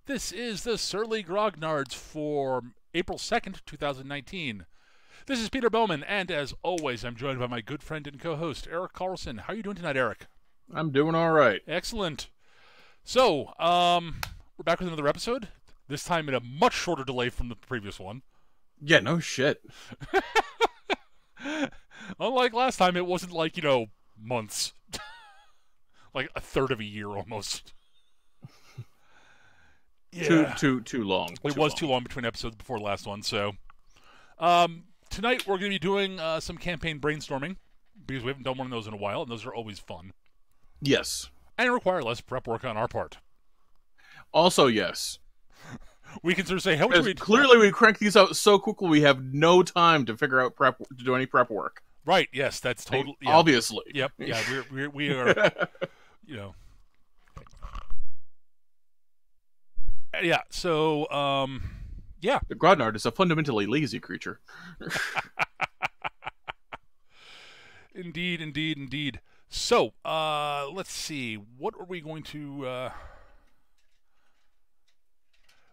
This is the Surly Grognards for April 2nd, 2019. This is Peter Bowman, and as always, I'm joined by my good friend and co-host, Eric Carlson. How are you doing tonight, Eric? I'm doing all right. Excellent. So, we're back with another episode, this time in a much shorter delay from the previous one. Yeah, no shit. Unlike last time, it wasn't like, months. Like a third of a year almost. Yeah. Too long. It was too long between episodes before the last one, so. Tonight we're going to be doing some campaign brainstorming, because we haven't done one of those in a while, and those are always fun. Yes. And require less prep work on our part. Also, yes. We can sort of say, how much we... Clearly we crank these out so quickly we have no time to figure out to do any prep work. Right, yes, that's totally... Yeah. Obviously. Yep, yeah, we are, Yeah, so, yeah. The Grognard is a fundamentally lazy creature. Indeed. So, let's see. What are we going to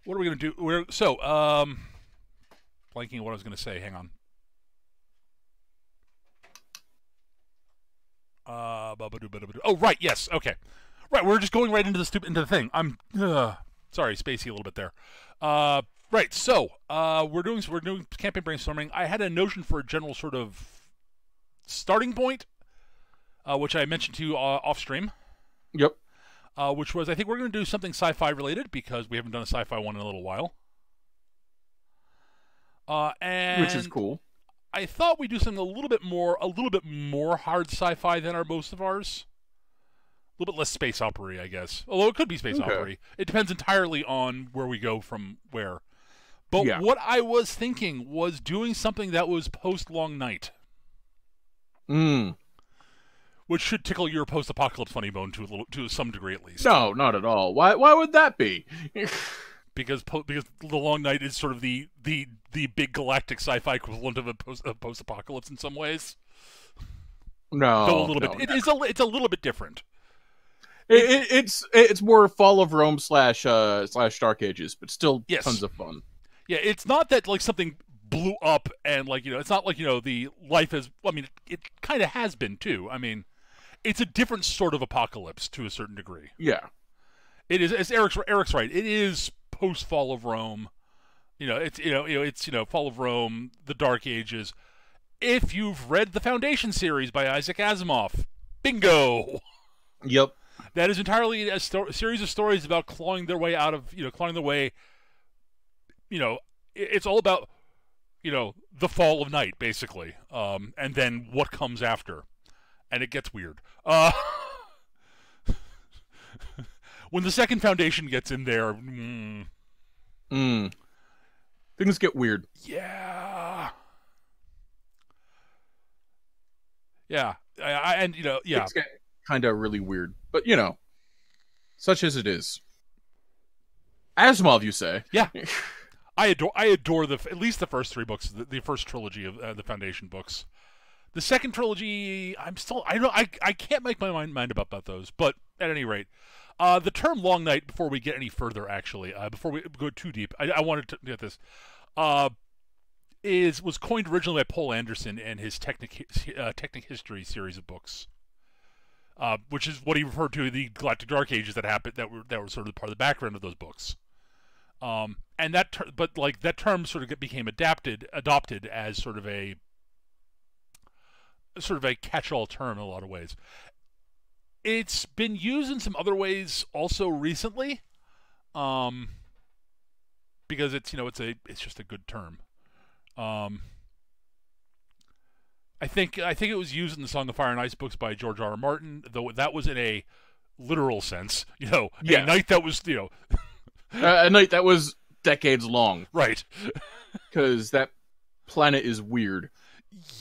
do? Blanking what I was going to say. Hang on. Oh, right. Yes. Okay. Right. We're just going right into the thing. I'm sorry, spacey a little bit there. Right. So, we're doing campaign brainstorming. I had a notion for a general sort of starting point, which I mentioned to you off stream. Yep. Which was, I think we're going to do something sci-fi related because we haven't done a sci-fi one in a little while. And which is cool. I thought we'd do something a little bit more hard sci-fi than most of ours. A little bit less space opera-y, I guess. Although it could be space opera-y. It depends entirely on where we go from where. But what I was thinking was doing something that was post-Long Night. Which should tickle your post-apocalypse funny bone to some degree at least. No, not at all. Why would that be? Because the Long Night is sort of the big galactic sci-fi equivalent of a post-apocalypse in some ways. No, though a little bit. It's a little bit different. It's more Fall of Rome / Dark Ages, but still tons of fun. Yeah, it's not that like something blew up and it's not like the life is. I mean, it kind of has been too. I mean, it's a different sort of apocalypse to a certain degree. Yeah, it is. As Eric's right. It is post Fall of Rome. It's Fall of Rome, the Dark Ages. If you've read the Foundation series by Isaac Asimov, bingo. Yep. That is entirely a series of stories about clawing their way out of, it's all about, the fall of night, basically, and then what comes after, and it gets weird. When the second Foundation gets in there, things get weird. Yeah. Things get kind of really weird, but such as it is. Asimov, you say? Yeah. I adore at least the first three books, the first trilogy of the Foundation books. The second trilogy, I can't make my mind up about those. But at any rate, the term Long Night, before we get any further, actually, before we go too deep, I wanted to get this. Was coined originally by Poul Anderson and his Technic History series of books. Which is what he referred to the Galactic Dark Ages that happened that were sort of part of the background of those books. And that term sort of became adopted as sort of a catch-all term in a lot of ways. It's been used in some other ways also recently, because it's just a good term. I think it was used in the Song of Fire and Ice books by George R. R. Martin, though that was in a literal sense. A night that was a night that was decades long, right? Because that planet is weird.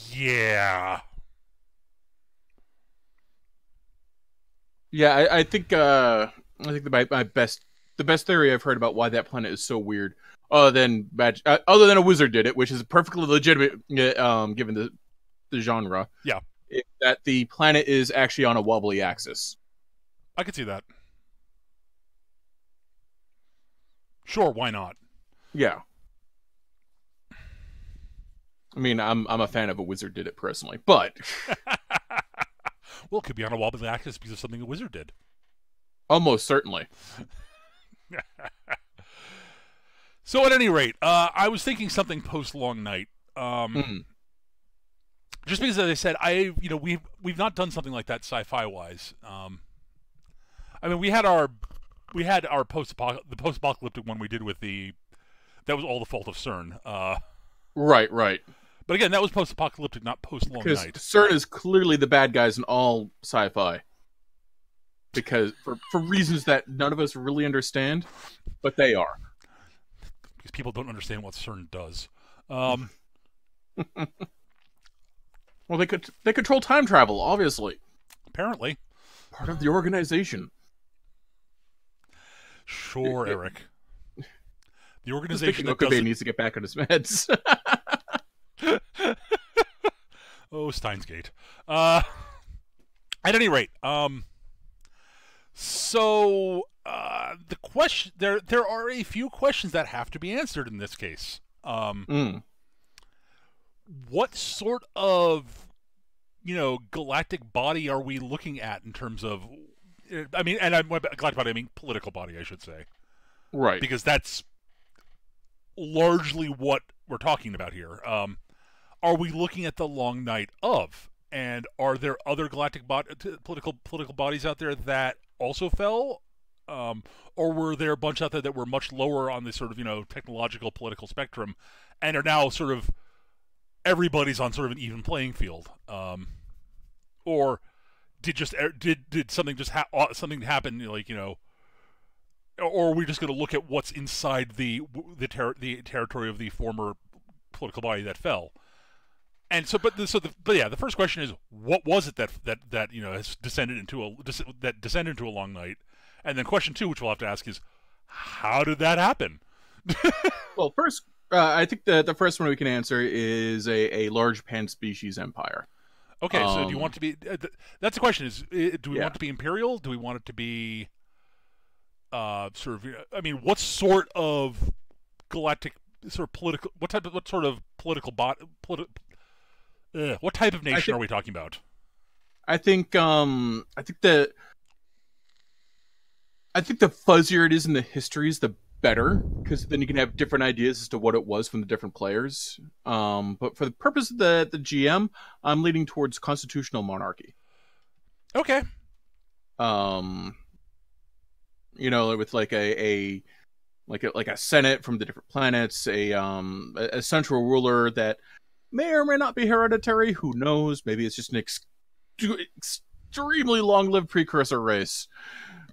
Yeah. Yeah, I think the best theory I've heard about why that planet is so weird, other than a wizard did it, which is perfectly legitimate given the genre. Yeah, that the planet is actually on a wobbly axis. I could see that. Sure, why not? Yeah. I mean, I'm a fan of a wizard did it personally, but Well, it could be on a wobbly axis because of something a wizard did. almost certainly. So at any rate, I was thinking something post Long Night. Just because, as I said, we've not done something like that sci-fi wise. I mean, we had our the post-apocalyptic one we did with that was all the fault of CERN. Right. But again, that was post-apocalyptic, not post-Long Because Night. CERN is clearly the bad guys in all sci-fi. Because for reasons that none of us really understand, but they are. Because people don't understand what CERN does. Well, they control time travel, obviously. Apparently. Part of the organization. Sure, Eric. The organization that Okabe needs to get back on his meds. Oh, Steins Gate. At any rate, so the question there are a few questions that have to be answered in this case. What sort of galactic body are we looking at in terms of? I mean, and galactic body, I mean political body, I should say. Right. Because that's largely what we're talking about here. Are we looking at the Long Night of? And are there other galactic political bodies out there that also fell? Or were there a bunch out there that were much lower on the sort of, technological political spectrum and are now sort of everybody's on sort of an even playing field? Or did something just something happen, or are we just going to look at what's inside the territory of the former political body that fell? And so, the first question is, what was it that has descended into a Long Night? And then question 2, which we'll have to ask, is how did that happen? Well, first, I think the first one we can answer is a large pan-species empire. Okay, so do you want to be? That's the question: do we want it to be imperial? Do we want it to be sort of? I mean, what sort of galactic sort of political? What sort of political what type of nation are we talking about? I think the fuzzier it is in the histories, the better, because then you can have different ideas as to what it was from the different players. But for the purpose of the GM, I'm leaning towards constitutional monarchy. Okay. With like a senate from the different planets, a central ruler that may or may not be hereditary. Who knows? Maybe it's just an extremely long-lived precursor race.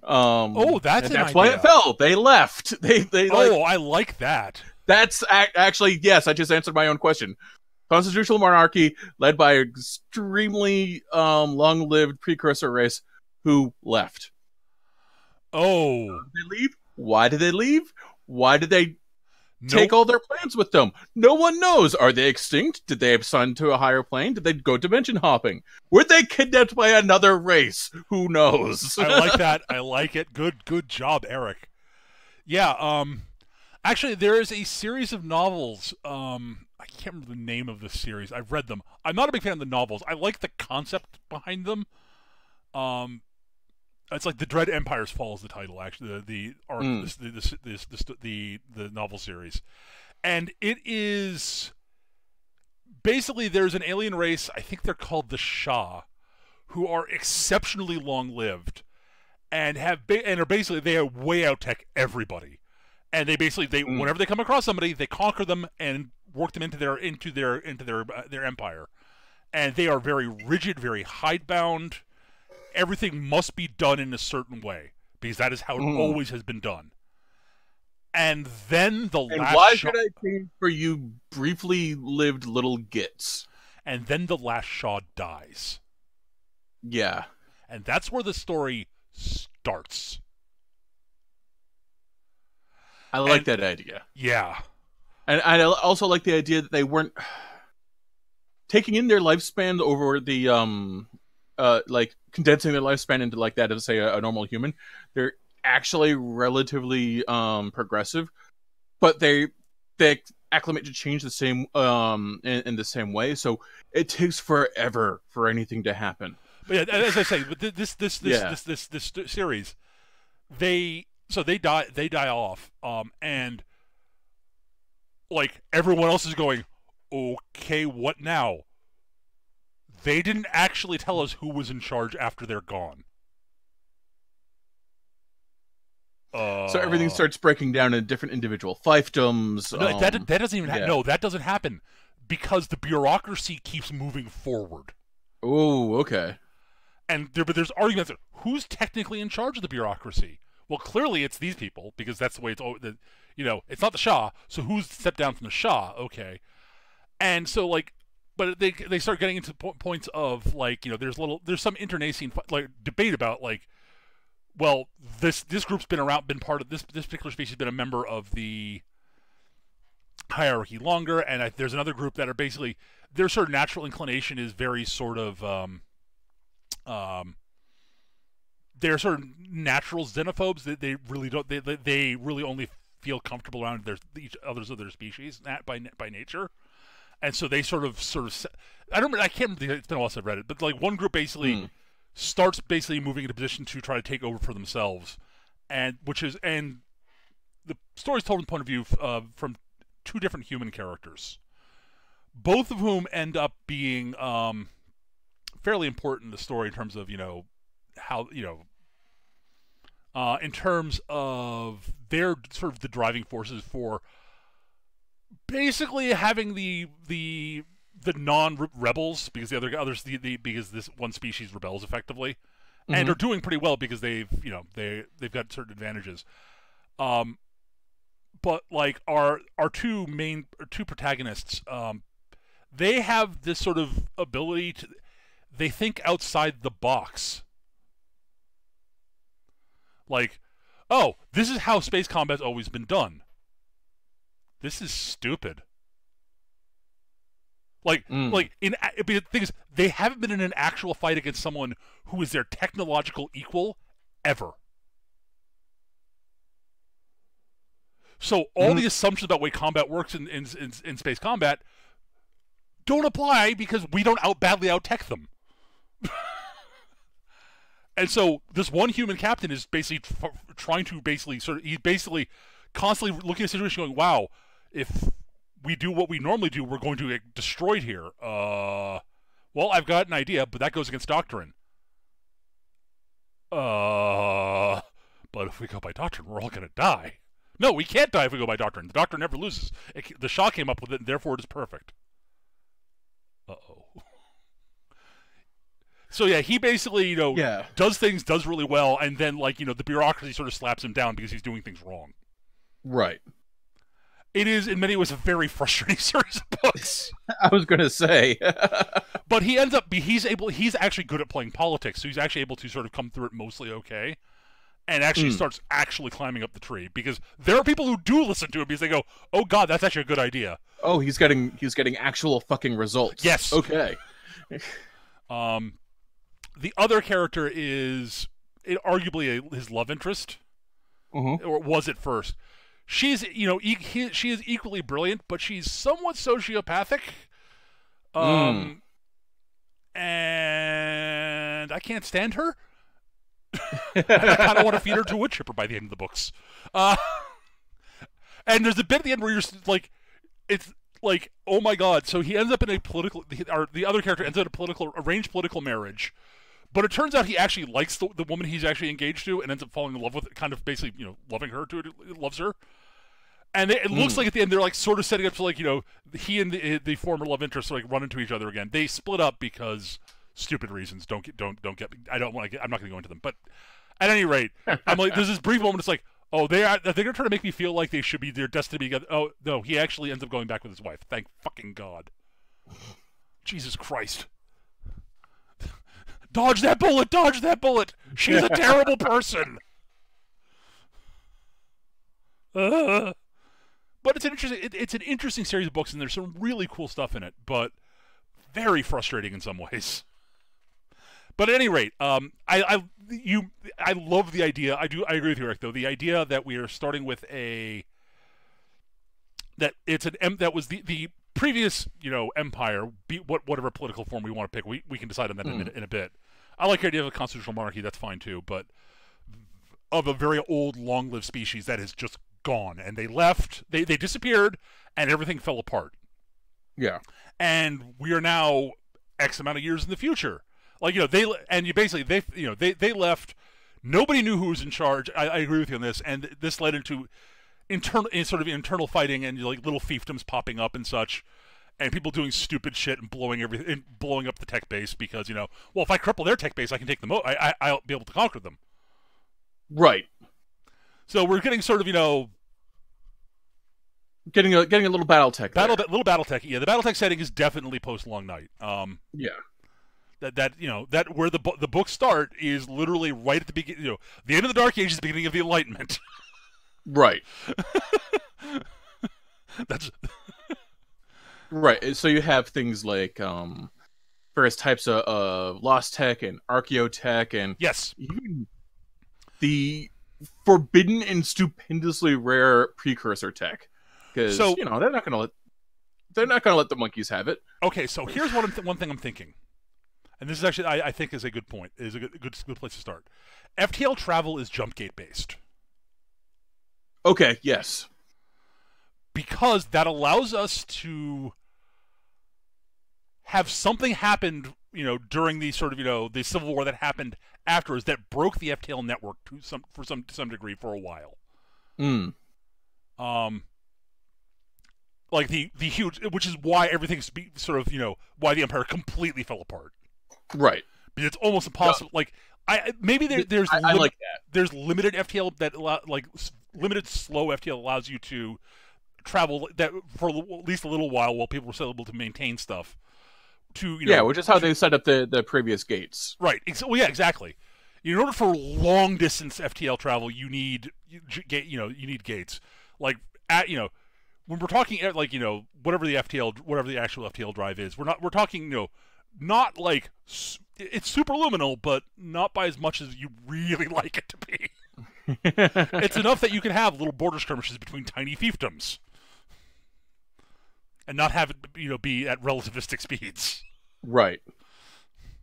That's why it fell. They left. I like that. That's actually, yes, I just answered my own question. Constitutional monarchy led by an extremely long-lived precursor race who left. Oh. Did they leave? Why did they leave? Why did they take all their plans with them? No one knows. Are they extinct? Did they ascend to a higher plane? Did they go dimension hopping? Were they kidnapped by another race? Who knows? I like that. I like it. Good job, Eric. Yeah, actually there is a series of novels. I can't remember the name of the series. I've read them. I'm not a big fan of the novels. I like the concept behind them. It's like The Dread Empire's Fall is the title, actually. The novel series, and it is basically there's an alien race. I think they're called the Shah, who are exceptionally long-lived, and are basically they way out tech everybody, and they whenever they come across somebody, they conquer them and work them into their empire, and they are very rigid, very hidebound. Everything must be done in a certain way because that is how it always has been done. And then why should I change for you briefly lived little gits? And then the last Shaw dies. Yeah. And that's where the story starts. I like that idea. Yeah. And I also like the idea that they weren't taking in their lifespan over the like condensing their lifespan into like that of say a normal human. They're actually relatively progressive, but they acclimate to change the same in the same way. So it takes forever for anything to happen. But yeah, as I say, but this series, they die off, and like everyone else is going, okay, what now? They didn't actually tell us who was in charge after they're gone. So everything starts breaking down in different individual fiefdoms. No, that doesn't even no, that doesn't happen because the bureaucracy keeps moving forward. Oh, okay. And there's arguments of who's technically in charge of the bureaucracy. Well, clearly it's these people because that's the way it's. It's not the Shah. So who's stepped down from the Shah? Okay, and so like, but they start getting into points of like there's some internecine like debate about like, well, this group's been part of this particular species, been a member of the hierarchy longer, and there's another group that are basically their sort of natural inclination is very sort of they're sort of natural xenophobes. They really don't. They really only feel comfortable around each others of their species by nature, and so they sort of. I can't remember. It's been a while since I've read it, but like one group basically starts moving into position to try to take over for themselves, and the story's told from the point of view from two different human characters, both of whom end up being fairly important in the story in terms of how in terms of their sort of the driving forces for basically having the non-rebels because the others because this one species rebels effectively and are doing pretty well because they've got certain advantages. But like our two protagonists, they have this sort of ability to. They think outside the box. Like, oh, this is how space combat's always been done. This is stupid. But the thing is, they haven't been in an actual fight against someone who is their technological equal ever. So all the assumptions about the way combat works in space combat don't apply because we don't badly out-tech them. And so this one human captain is basically trying to he's basically constantly looking at the situation going, wow, if we do what we normally do, we're going to get destroyed here. Well, I've got an idea, but that goes against doctrine. But if we go by doctrine, we're all going to die. No, we can't die if we go by doctrine. The doctrine never loses. The Shah came up with it, and therefore it is perfect. Uh-oh. So yeah, he basically, does really well, and then the bureaucracy sort of slaps him down because he's doing things wrong. Right. It is in many ways a very frustrating series of books. I was going to say. But he's actually good at playing politics, so he's actually able to sort of come through it mostly okay, and actually starts actually climbing up the tree because there are people who do listen to him because they go, "Oh God, that's actually a good idea." Oh, he's getting actual fucking results. Yes. Okay. The other character is arguably his love interest, or was at first. She's, she is equally brilliant, but she's somewhat sociopathic. And I can't stand her. I kind of want to feed her to a wood chipper by the end of the books. And there's a bit at the end where you're like, it's like, oh my God. So he ends up in the other character ends up in arranged political marriage. But it turns out he actually likes the woman he's actually engaged to and ends up falling in love with, kind of basically, loving her loves her. And it looks like at the end they're like sort of setting up to he and the former love interest run into each other again. They split up because stupid reasons. Don't get me. I'm not going to go into them. But at any rate, I'm like, there's this brief moment. It's like, oh, they're trying to make me feel like they should be, they're destined to be together. Oh no, he actually ends up going back with his wife. Thank fucking God. Jesus Christ. Dodge that bullet! Dodge that bullet! She's a terrible person! But it's an interesting series of books, and there's some really cool stuff in it, but very frustrating in some ways. But at any rate, I love the idea. I agree with you, Eric. Though the idea that we are starting with a that it's that was the previous empire, whatever political form we want to pick. We can decide on that in a bit. I like the idea of a constitutional monarchy. That's fine too, but of a very old, long-lived species that is just gone, and they left. They disappeared, and everything fell apart. Yeah. And we are now X amount of years in the future. Like they left. Nobody knew who was in charge. I agree with you on this, and this led into internal fighting and like little fiefdoms popping up and such, and people doing stupid shit and blowing up the tech base because well, if I cripple their tech base, I can take them. I'll be able to conquer them. Right. So we're getting sort of getting a little battle tech. Little battle tech. Yeah, the battle tech setting is definitely post Long Night. Yeah. That where the books start is literally right at the beginning. The end of the Dark Age is the beginning of the Enlightenment. Right. That's right. So you have things like various types of lost tech and archaeotech, and yes, even the forbidden and stupendously rare precursor tech. Because they're not gonna let the monkeys have it. Okay, so here's one thing I'm thinking. And this is actually, I think, is a good point. Is a good place to start. FTL travel is jump gate based. Okay. Yes. Because that allows us to have something happen, during the sort of the Civil War that happened afterwards that broke the FTL network to some degree for a while. Like the huge, which is why everything's sort of why the Empire completely fell apart. Right. Because it's almost impossible. No. Like there's I like that. There's limited FTL that limited slow FTL allows you to travel that for at least a little while people were still able to maintain stuff. Which is how they set up the previous gates. Right. Well, yeah, exactly. In order for long distance FTL travel, you need gates. Like when we're talking whatever the actual FTL drive is, we're talking not like it's superluminal, but not by as much as you really like it to be. It's enough that you can have little border skirmishes between tiny fiefdoms, and not have it be at relativistic speeds. Right.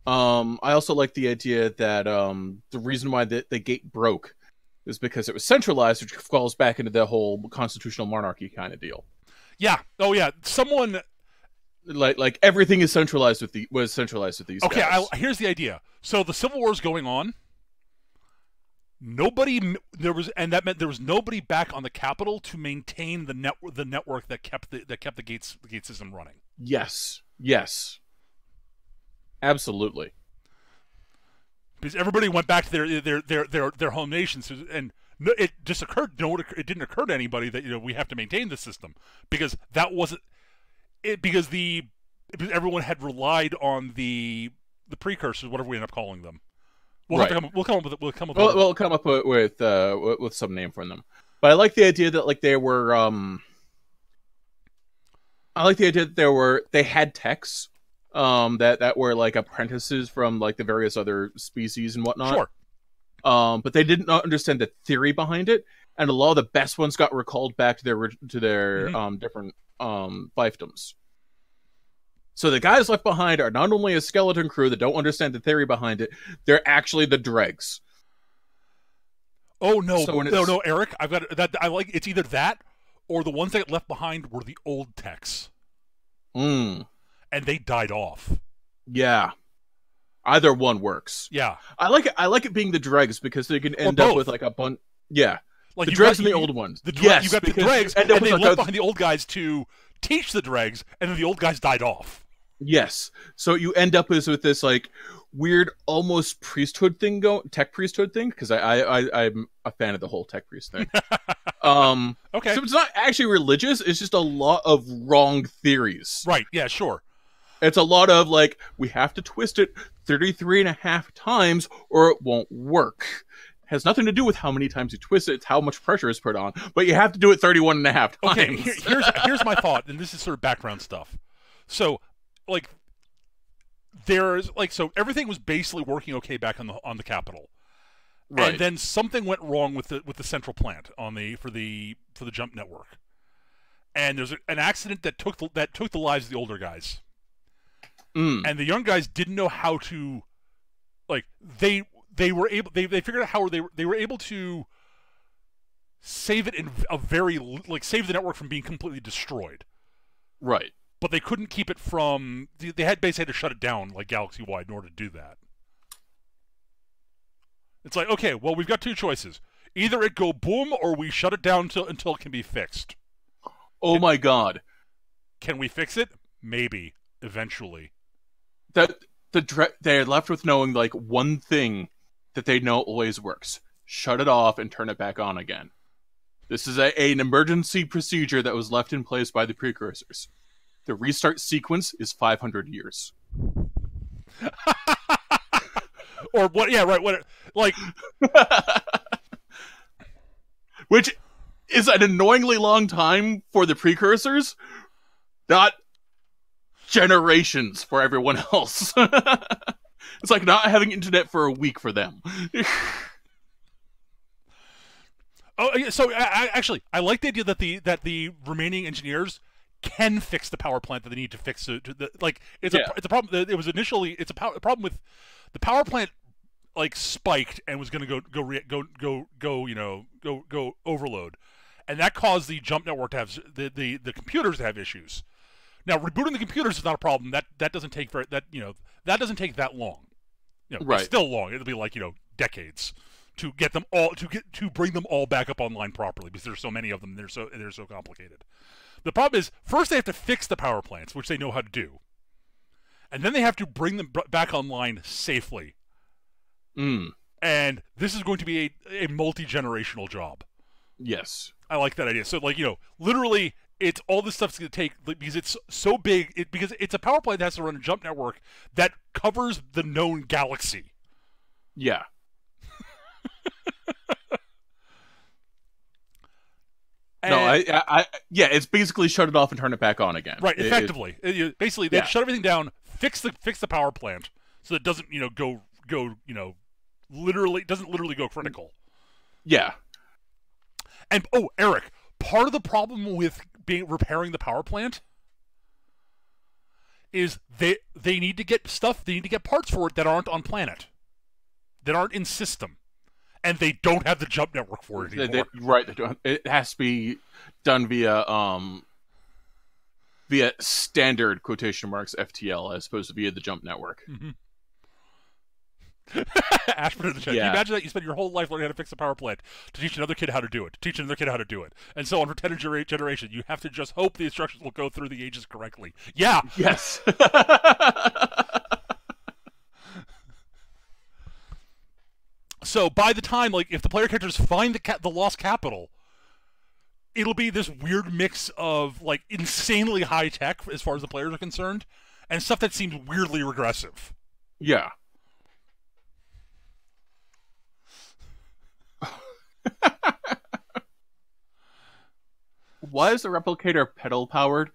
I also like the idea that the reason why the gate broke is because it was centralized, which falls back into the whole constitutional monarchy kind of deal. Yeah. Oh yeah. Someone. Like everything is centralized with these okay, guys. Here's the idea. So the Civil War is going on. That meant there was nobody back on the Capitol to maintain the network that kept the gate system running. Yes, absolutely. Because everybody went back to their home nations, and it didn't occur to anybody that we have to maintain the system because that wasn't. Because everyone had relied on the precursors, whatever we end up calling them. We'll come up with some name for them. But I like the idea that they had techs that were like apprentices from like the various other species and whatnot. Sure. But they did not understand the theory behind it, and a lot of the best ones got recalled back to their different fiefdoms. So the guys left behind are not only a skeleton crew that don't understand the theory behind it, they're actually the dregs. Oh no, no, Eric! I've got that. I like it's either that or the ones that got left behind were the old techs, and they died off. Yeah, either one works. Yeah, I like it being the dregs because they can end up with like a bunch. Yeah, like the dregs and the old ones. You got the dregs, and they left behind the old guys to teach the dregs, and then the old guys died off. Yes, so you end up with this like weird, almost priesthood thing tech priesthood thing, because I'm a fan of the whole tech priest thing. Okay, so it's not actually religious; it's just a lot of wrong theories. Right? Yeah, sure. It's a lot of like we have to twist it 33.5 times or it won't work. It has nothing to do with how many times you twist it; it's how much pressure is put on. But you have to do it 31.5 times. Okay, here's my thought, and this is sort of background stuff. So. Like there's so everything was basically working okay back on the Capitol, right? And then something went wrong with the central plant for the jump network, and there's an accident that took the lives of the older guys, Mm. and the young guys didn't know how to, like they figured out how they were able to save it in a very save the network from being completely destroyed. Right. But they couldn't keep it from. They had basically had to shut it down like galaxy-wide in order to do that. It's like, okay, well, we've got two choices: either it go boom, or we shut it down until it can be fixed. Oh my god. Can we fix it? Maybe eventually. They're left with knowing like one thing that they know always works: shut it off and turn it back on again. This is an emergency procedure that was left in place by the precursors. The restart sequence is 500 years. Or what? Yeah, right. What? Like, which is an annoyingly long time for the precursors, not generations for everyone else. It's like not having internet for a week for them. oh, so actually, I like the idea that the remaining engineers can fix the power plant that they need to fix. It's a problem. It was initially a problem with the power plant, like spiked and was going to go overload, and that caused the jump network to have the computers to have issues. Now rebooting the computers is not a problem. That doesn't take that doesn't take that long. Right. It's still long. It'll be like decades to get them all to bring them all back up online properly because there's so many of them. And they're so complicated. The problem is first they have to fix the power plants, which they know how to do, and then they have to bring them back online safely. Mm. And this is going to be a multi-generational job. Yes. I like that idea. So literally it's all this stuff's going to take because it's so big because it's a power plant that has to run a jump network that covers the known galaxy. Yeah. Yeah, it's basically shut it off and turn it back on again. Right, effectively. Basically, they shut everything down, fix the power plant so that it doesn't, go doesn't literally go critical. Yeah. And Eric, part of the problem with repairing the power plant is they need to get parts for it that aren't on planet, that aren't in system. And they don't have the jump network for it anymore. Right, they don't. It has to be done via standard quotation marks FTL as opposed to via the jump network. Mm-hmm. Ashford in the chat. Yeah. Can you imagine that you spend your whole life learning how to fix a power plant to teach another kid how to do it, and so on for 10 generations. You have to just hope the instructions will go through the ages correctly. Yeah. Yes. So by the time, if the player characters find the lost capital, it'll be this weird mix of insanely high tech as far as the players are concerned, and stuff that seems weirdly regressive. Yeah. Why is the replicator pedal powered?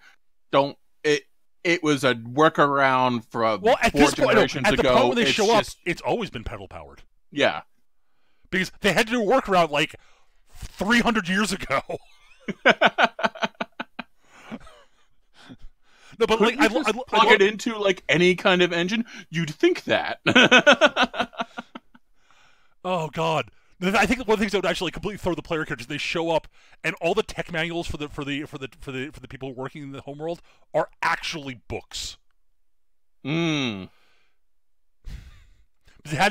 It was a workaround from at 4 this point, generations at the ago. point when they show up, it's always been pedal powered. Yeah. Because they had to do a workaround 300 years ago. No, but I plug it into any kind of engine. You'd think that. Oh God! I think one of the things that would actually completely throw the player characters, they show up and all the tech manuals for the people working in the homeworld are actually books. Hmm. It had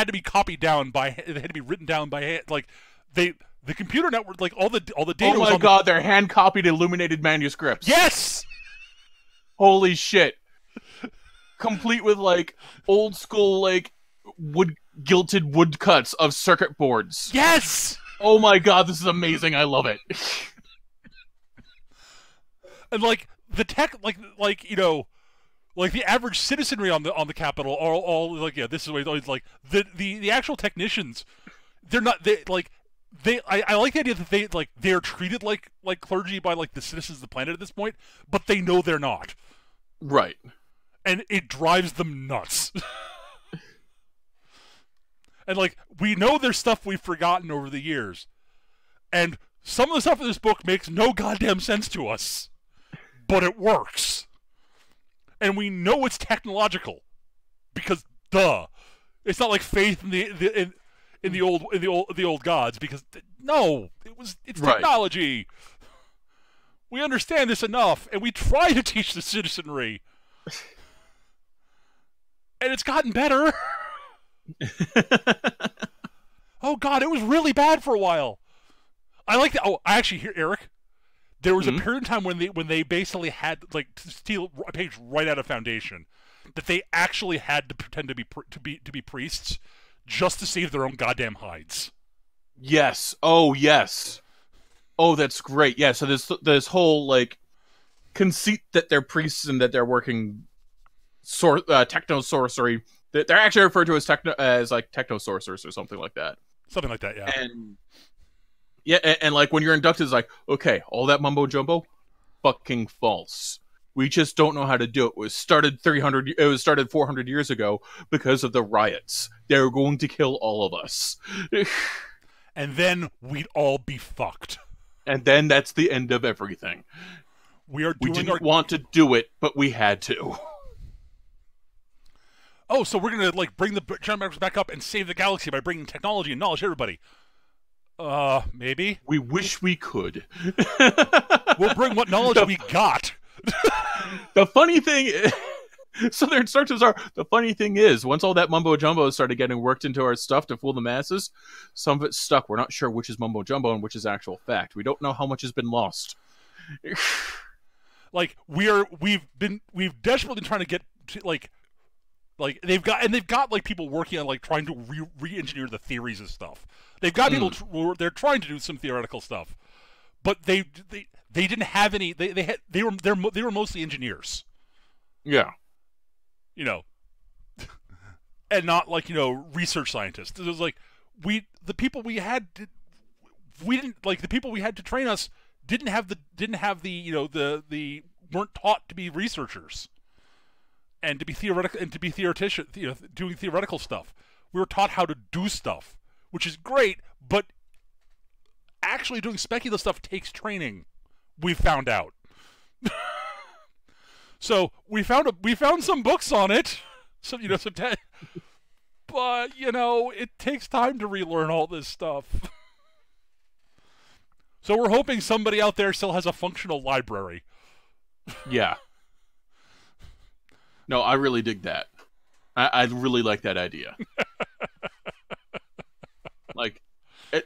to be copied down by. It had to be written down by hand. The computer network, all the data. Oh my God! They're hand copied illuminated manuscripts. Yes. Holy shit! Complete with old school gilted woodcuts of circuit boards. Yes. Oh my God! This is amazing. I love it. And the tech, the average citizenry on the Capitol are all this is what it's the actual technicians. They're not I like the idea that they're treated like clergy by the citizens of the planet at this point, but they know they're not. Right. And it drives them nuts. And we know there's stuff we've forgotten over the years. And Some of the stuff in this book makes no goddamn sense to us, but it works. And we know it's technological because duh. It's not like faith in the old gods, because no, it's Right. technology. We understand this enough, and we try to teach the citizenry. And it's gotten better. Oh god, it was really bad for a while. I like that. Oh, I actually hear Eric. There was a period of time when they basically had like to steal a page right out of Foundation, that they actually had to pretend to be priests just to save their own goddamn hides. Yes. Oh, yes. Oh, that's great. Yeah. So this whole like conceit that they're priests and that they're working techno sorcery. They're actually referred to as techno sorcerers or something like that. Something like that, yeah. And yeah, and like when you're inducted, it's like, okay, all that mumbo jumbo, fucking false. We just don't know how to do it. It was started 400 years ago because of the riots. They were going to kill all of us. And then we'd all be fucked. And then that's the end of everything. We didn't want to do it, but we had to. Oh, so we're gonna like bring the giant meteors back up and save the galaxy by bringing technology and knowledge to everybody. Maybe. We wish we could. We'll bring what knowledge we got. The funny thing is, so their instructions are, the funny thing is, once all that mumbo jumbo started getting worked into our stuff to fool the masses, some of it's stuck. We're not sure which is mumbo jumbo and which is actual fact. We don't know how much has been lost. Like we've desperately been trying to get to, like they've got like people working on like trying to re-engineer the theories and stuff. They've got people they're trying to do some theoretical stuff, but they didn't have any. They were mostly engineers. Yeah, you know, and not like research scientists. It was like the people we had to train us didn't have the weren't taught to be researchers and to be theoretical and to be theoretician, doing theoretical stuff. We were taught how to do stuff, which is great, but actually doing speculative stuff takes training. We found out. So we found some books on it, but it takes time to relearn all this stuff. So we're hoping somebody out there still has a functional library. Yeah. No, I really dig that. I really like that idea. Like,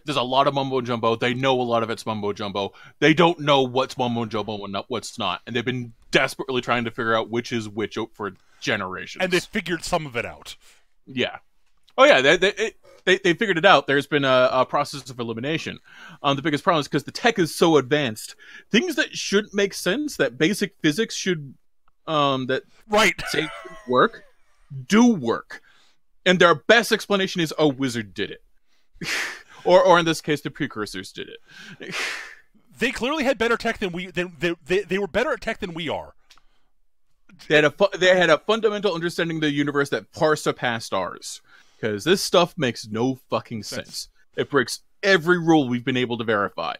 there's a lot of mumbo jumbo. They know a lot of it's mumbo jumbo. They don't know what's mumbo jumbo and what's not, and they've been desperately trying to figure out which is which for generations. And they figured some of it out. Yeah. Oh yeah, they figured it out. There's been a process of elimination. The biggest problem is because the tech is so advanced. Things that shouldn't make sense, that basic physics should say work, do work. And their best explanation is, oh, wizard did it. or in this case, the precursors did it. They clearly had better tech than we. They were better at tech than we are. They had a fundamental understanding of the universe that far surpassed ours. Because this stuff makes no fucking sense. It breaks every rule we've been able to verify.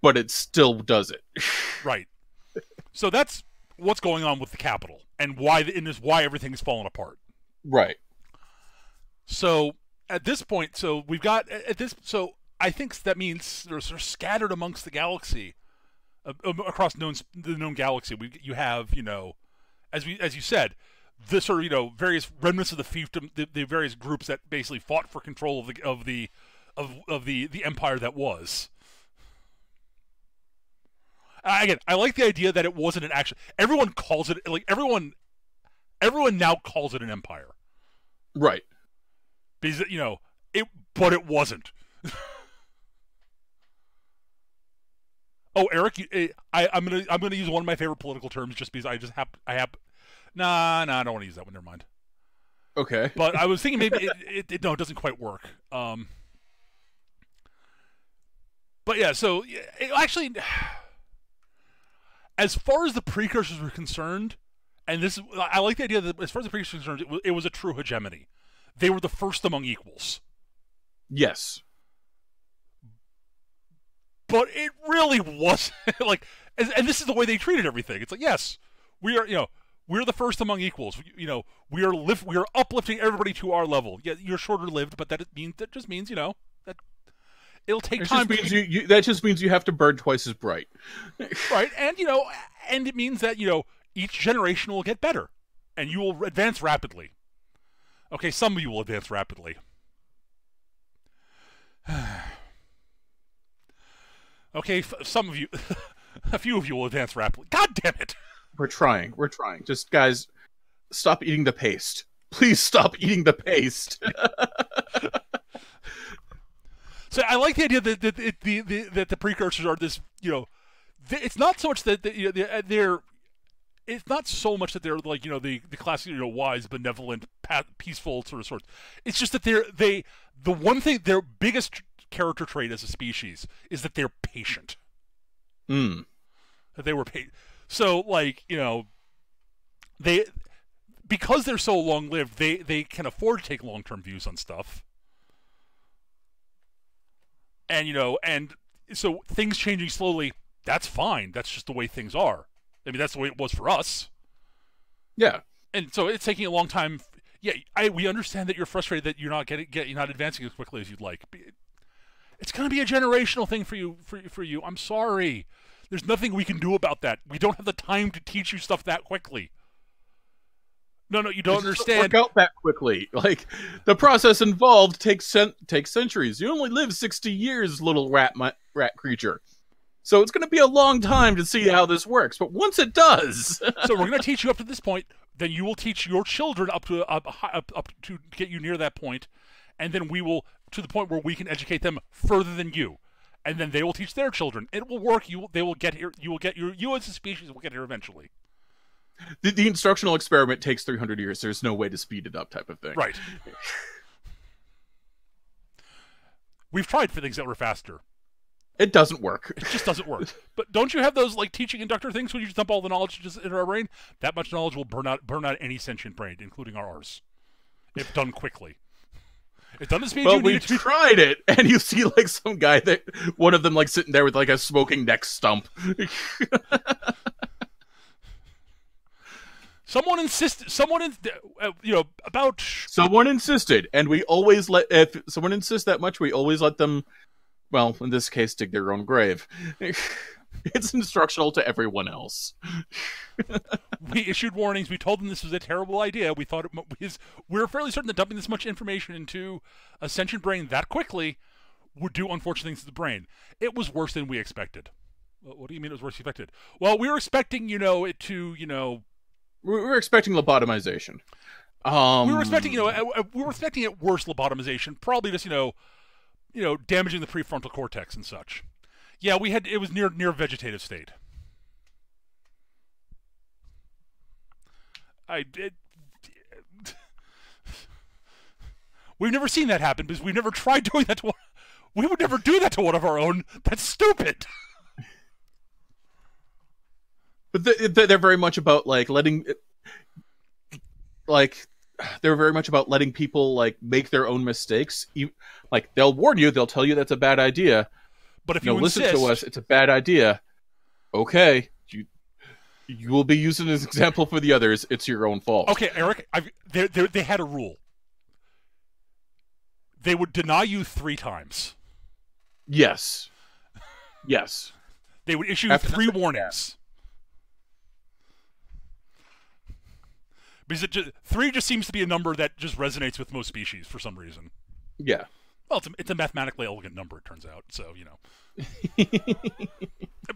But it still does it. Right. So that's what's going on with the Capitol. And why everything's fallen apart. Right. So at this point, I think that means they're sort of scattered amongst the galaxy, across the known galaxy. You have, as you said, the sort of various remnants of the fiefdom, the various groups that basically fought for control of the empire that was. Again, I like the idea that it wasn't an action. Everyone calls it everyone now calls it an empire. Right. Because but it wasn't. Oh, Eric, I'm gonna use one of my favorite political terms just because I have. Nah, I don't want to use that one. Never mind. Okay. But I was thinking maybe it doesn't quite work. But yeah, so actually, as far as the precursors were concerned, and I like the idea that as far as the precursors were concerned, it was a true hegemony. They were the first among equals. Yes. but it really wasn't. Like, and this is the way they treated everything. It's like, yes, we are, we're the first among equals. We are uplifting everybody to our level. Yeah, you're shorter lived, but that just means that it'll take time. That just means you have to burn twice as bright, right? And and it means that each generation will get better, and you will advance rapidly. Okay, some of you will advance rapidly. Okay, some of you, a few of you will advance rapidly. God damn it! We're trying. Just, guys, stop eating the paste. Please stop eating the paste. So I like the idea that the precursors are this. It's not so much that they're. It's not so much that they're like the classic wise, benevolent, peaceful sort of sorts. It's just that the one thing, their biggest character trait as a species is that they're patient. That they were patient. So they, because they're so long lived, they can afford to take long term views on stuff. And and so things changing slowly, that's fine. That's just the way things are. I mean, that's the way it was for us. Yeah. And so it's taking a long time. Yeah, we understand that you're frustrated that you're not you're not advancing as quickly as you'd like. It's going to be a generational thing for you. I'm sorry. There's nothing we can do about that. We don't have the time to teach you stuff that quickly. No, you don't understand. Work out that quickly. Like, the process involved takes centuries. You only live 60 years, little rat creature. So it's going to be a long time to see how this works. But once it does, so we're going to teach you up to this point. Then you will teach your children up to get you near that point, and then we will to the point where we can educate them further than you, and then they will teach their children. It will work. They will get here. You will get you as a species will get here eventually. The instructional experiment takes 300 years. There's no way to speed it up, type of thing. Right. We've tried for things that were faster. It doesn't work. It just doesn't work. But don't you have those teaching inductor things when you just dump all the knowledge just into our brain? That much knowledge will burn out any sentient brain, including ours, if done quickly. If done at the speed you we tried it, and you see some guy one of them sitting there with a smoking neck stump. Someone insisted, Someone insisted, and we always if someone insists that much, we always let them, well, in this case, dig their own grave. It's instructional to everyone else. We issued warnings. We told them this was a terrible idea. We thought we were fairly certain that dumping this much information into a sentient brain that quickly would do unfortunate things to the brain. It was worse than we expected. What do you mean it was worse than expected? Well, we were expecting, it to, We were expecting lobotomization. We were expecting, it worse lobotomization. Probably just, damaging the prefrontal cortex and such. Yeah, it was near vegetative state. We've never seen that happen because we've never tried doing that to one. We would never do that to one of our own. That's stupid. But they're very much about letting, they're very much about letting people make their own mistakes. They'll warn you, they'll tell you that's a bad idea. But if you listen to us, it's a bad idea. Okay, you will be used as an example for the others. It's your own fault. Okay, Eric, they had a rule. They would deny you 3 times. Yes. They would issue 3 warnings. Because 3 just seems to be a number that just resonates with most species for some reason. Yeah. Well, it's a mathematically elegant number, it turns out. So,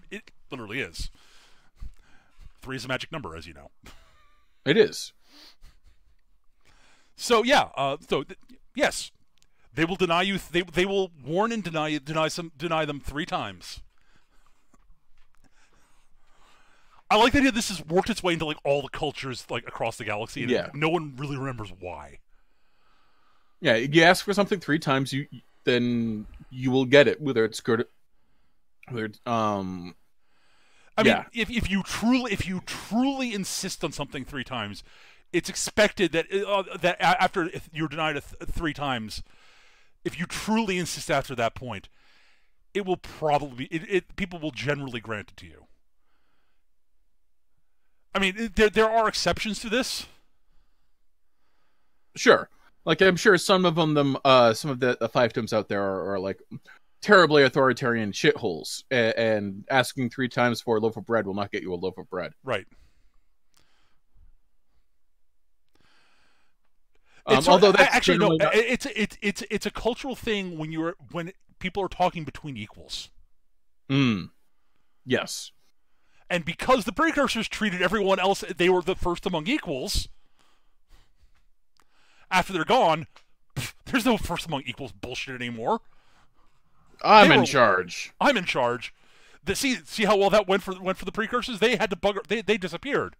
it literally is. 3 is a magic number, as you know. It is. So, yeah. Yes. They will deny you. They will warn and deny them 3 times. I like the idea this has worked its way into all the cultures across the galaxy, and no one really remembers why. Yeah, you ask for something 3 times, then you will get it, whether it's good, whether it's I mean, if you truly insist on something 3 times, it's expected that that if you're denied 3 times, if you truly insist after that point, it will probably people will generally grant it to you. I mean, there are exceptions to this. Sure. Like, I'm sure some of some of the fiefdoms out there are like terribly authoritarian shitholes, and asking 3 times for a loaf of bread will not get you a loaf of bread. Right. Although that's actually no, not... it's a cultural thing when people are talking between equals. Yes. And because the precursors treated everyone else, they were the first among equals. After they're gone, there's no first among equals bullshit anymore. I'm in charge. I'm in charge. See how well that went for the precursors? They had to they disappeared.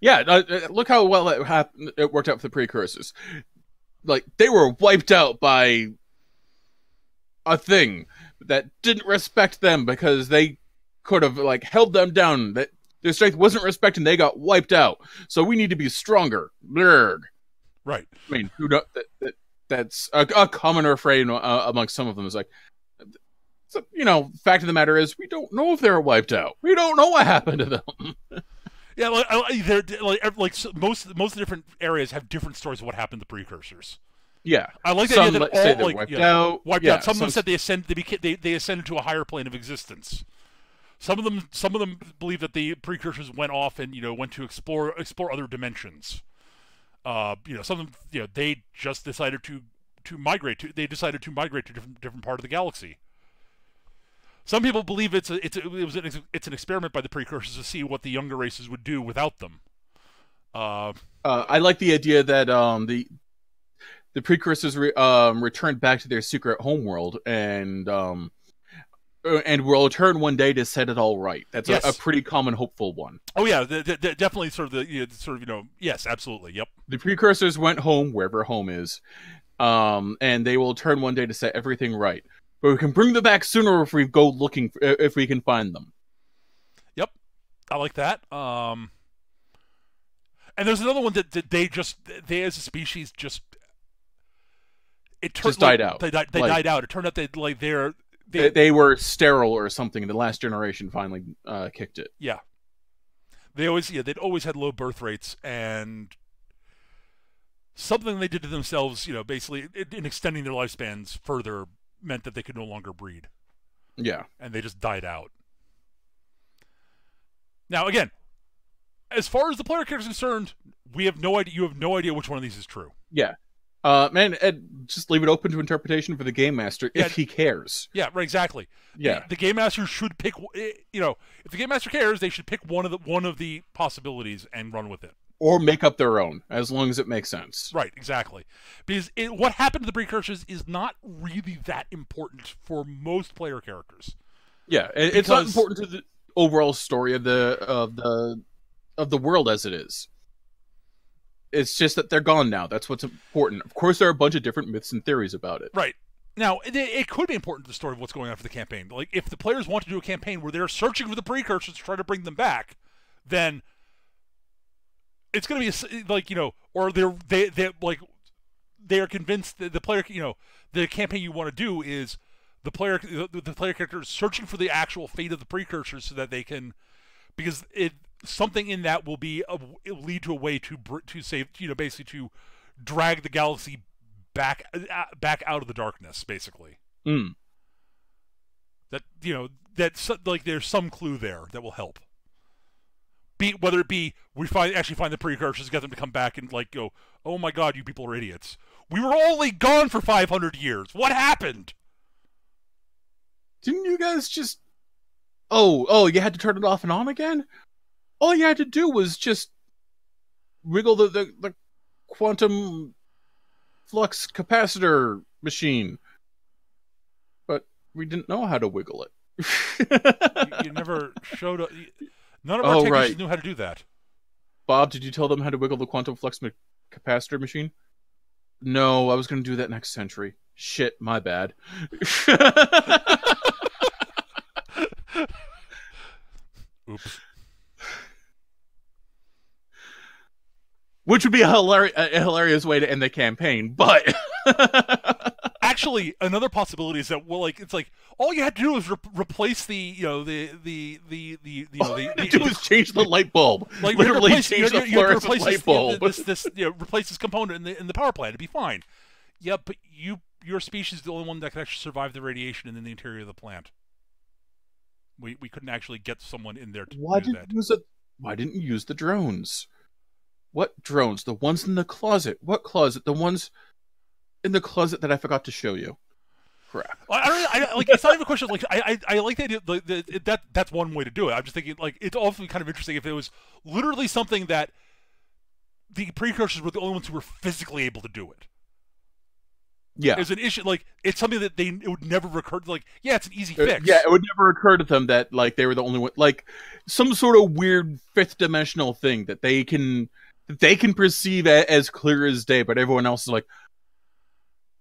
Yeah, look how well it worked out for the precursors. Like, they were wiped out by a thing that didn't respect them because they could have like held them down. That their strength wasn't respected, and they got wiped out. So we need to be stronger. Blurg. Right. I mean, that's a common refrain amongst some of them. Is like, so, fact of the matter is, we don't know if they were wiped out. We don't know what happened to them. Yeah, most of the different areas have different stories of what happened to precursors. Yeah, I like the idea that all say they're wiped out. Wiped out. Some of them said they ascended to a higher plane of existence. Some of them believe that the precursors went off and went to explore other dimensions. Some of them they just decided to migrate to different part of the galaxy. Some people believe it's an experiment by the precursors to see what the younger races would do without them. I like the idea that the precursors returned back to their secret homeworld and will return one day to set it all right. That's a pretty common hopeful one. Oh yeah, definitely yes, absolutely, yep. The precursors went home, wherever home is, and they will return one day to set everything right. But we can bring them back sooner if we go looking, if we can find them. Yep, I like that. And there's another one that they as a species just died out. They died out. It turned out they were sterile or something. The last generation finally kicked it. Yeah, they'd always had low birth rates, and something they did to themselves, basically in extending their lifespans further, meant that they could no longer breed. Yeah. And they just died out. Now, again, as far as the player character is concerned, we have no idea. You have no idea which one of these is true. Yeah. Man, Ed, just leave it open to interpretation for the game master if he cares. Yeah, right, exactly. Yeah. The game master should pick, if the game master cares, they should pick one of the possibilities and run with it. Or make up their own, as long as it makes sense. Right, exactly. Because what happened to the precursors is not really that important for most player characters. Yeah, it's not important to the overall story of the world as it is. It's just that they're gone now. That's what's important. Of course, there are a bunch of different myths and theories about it. Right. Now, it could be important to the story of what's going on for the campaign. Like, if the players want to do a campaign where they're searching for the precursors to try to bring them back, then it's going to be or they are convinced that the player, the campaign you want to do is the player character is searching for the actual fate of the precursors so that they can, because something in that will lead to a way to save, basically to drag the galaxy back out of the darkness, basically. That there's some clue there that will help. Whether it be we actually find the precursors, get them to come back and go, oh my god, you people are idiots. We were only gone for 500 years. What happened? Didn't you guys just... Oh, you had to turn it off and on again? All you had to do was just wiggle the quantum flux capacitor machine. But we didn't know how to wiggle it. you never showed up... None of our technicians knew how to do that. Bob, did you tell them how to wiggle the quantum flux capacitor machine? No, I was going to do that next century. Shit, my bad. Oops. Which would be a hilarious way to end the campaign, but... actually, another possibility is that, well, like, it's like all you had to do was replace the, you know, All you had to do was change the light bulb. Like, Literally replace, change the fluorescent light bulb. Replace this component in the power plant. It'd be fine. Yeah, but your species is the only one that can actually survive the radiation in the interior of the plant. We couldn't actually get someone in there to do that. Why didn't you use the drones? What drones? The ones in the closet. What closet? The ones in the closet that I forgot to show you. Crap. Like, it's not even a question. Like, I like the idea that's one way to do it. I'm just thinking, like, it's also kind of interesting if it was literally something that the precursors were the only ones who were physically able to do it. Yeah, it's an issue. Like, it's something that it would never occur to. Like, yeah, it's an easy fix. Yeah, it would never occur to them that, like, they were the only one. Like, some sort of weird fifth dimensional thing that they can perceive as clear as day, but everyone else is like,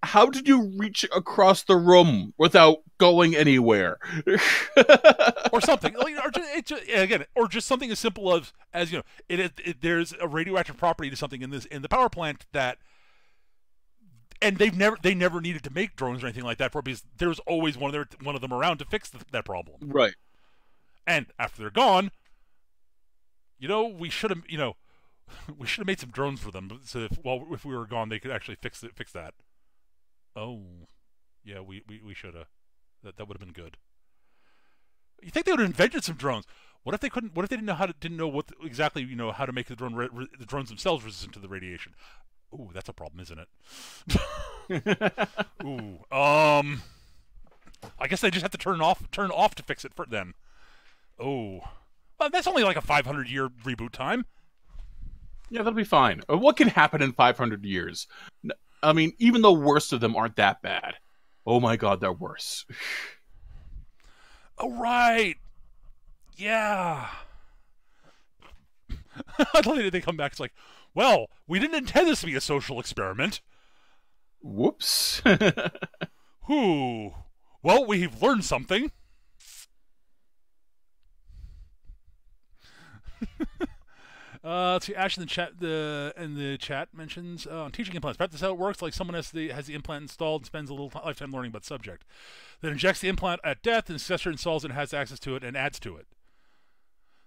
how did you reach across the room without going anywhere? Or something, like, or just something as simple as you know, there's a radioactive property to something in the power plant that, and they never needed to make drones or anything like that because there's always one of them around to fix that problem. Right. And after they're gone, you know, we should have made some drones for them, so if we were gone, they could actually fix that. Oh, yeah, we should have. That would have been good. You think they would have invented some drones? What if they couldn't? What if they didn't know what exactly, you know, how to make the drones themselves resistant to the radiation? Ooh, that's a problem, isn't it? Ooh, I guess they just have to turn off to fix it then. Oh, well, that's only like a 500-year reboot time. Yeah, that'll be fine. What can happen in 500 years? I mean, even the worst of them aren't that bad. Oh my god, they're worse. Oh, right. Yeah. I love that they come back. It's like, well, we didn't intend this to be a social experiment. Whoops. Whew. Well, we've learned something. Let's see. Ash in the chat mentions teaching implants. Perhaps that's how it works. Like, someone has the implant installed and spends a little lifetime learning about the subject, then injects the implant at death, and the successor installs it and has access to it and adds to it.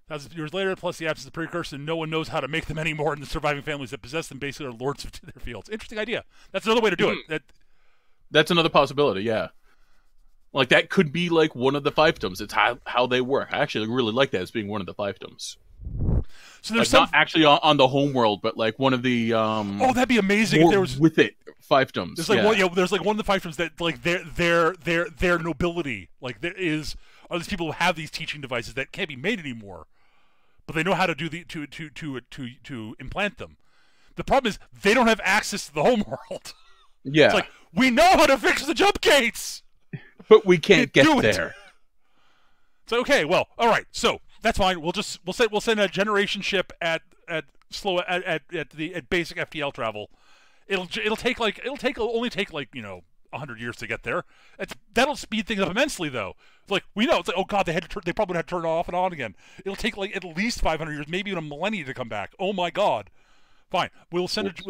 Thousands of years later, plus the absence of precursor, no one knows how to make them anymore, and the surviving families that possess them basically are lords of their fields. Interesting idea. That's another way to do it. That's another possibility, yeah. Like, that could be, like, one of the fiefdoms. It's how they work. I actually really like that as being one of the fiefdoms. So there's like, not actually on the homeworld, but, like, one of the... oh, that'd be amazing if there was... with it, fiefdoms. There's, like, there's, like, one of the fiefdoms that, like, their nobility, like, are these people who have these teaching devices that can't be made anymore, but they know how to do to implant them. The problem is they don't have access to the homeworld. Yeah. It's like, we know how to fix the jump gates, but we can't get there. So, okay, well, all right. So that's fine. We'll send a generation ship at basic FTL travel. It'll only take like, you know, 100 years to get there. That'll speed things up immensely, though. Like, we know it's like, oh god, they probably had to turn it off and on again. It'll take like at least 500 years, maybe even a millennia to come back. Oh my god. Fine, we'll send it.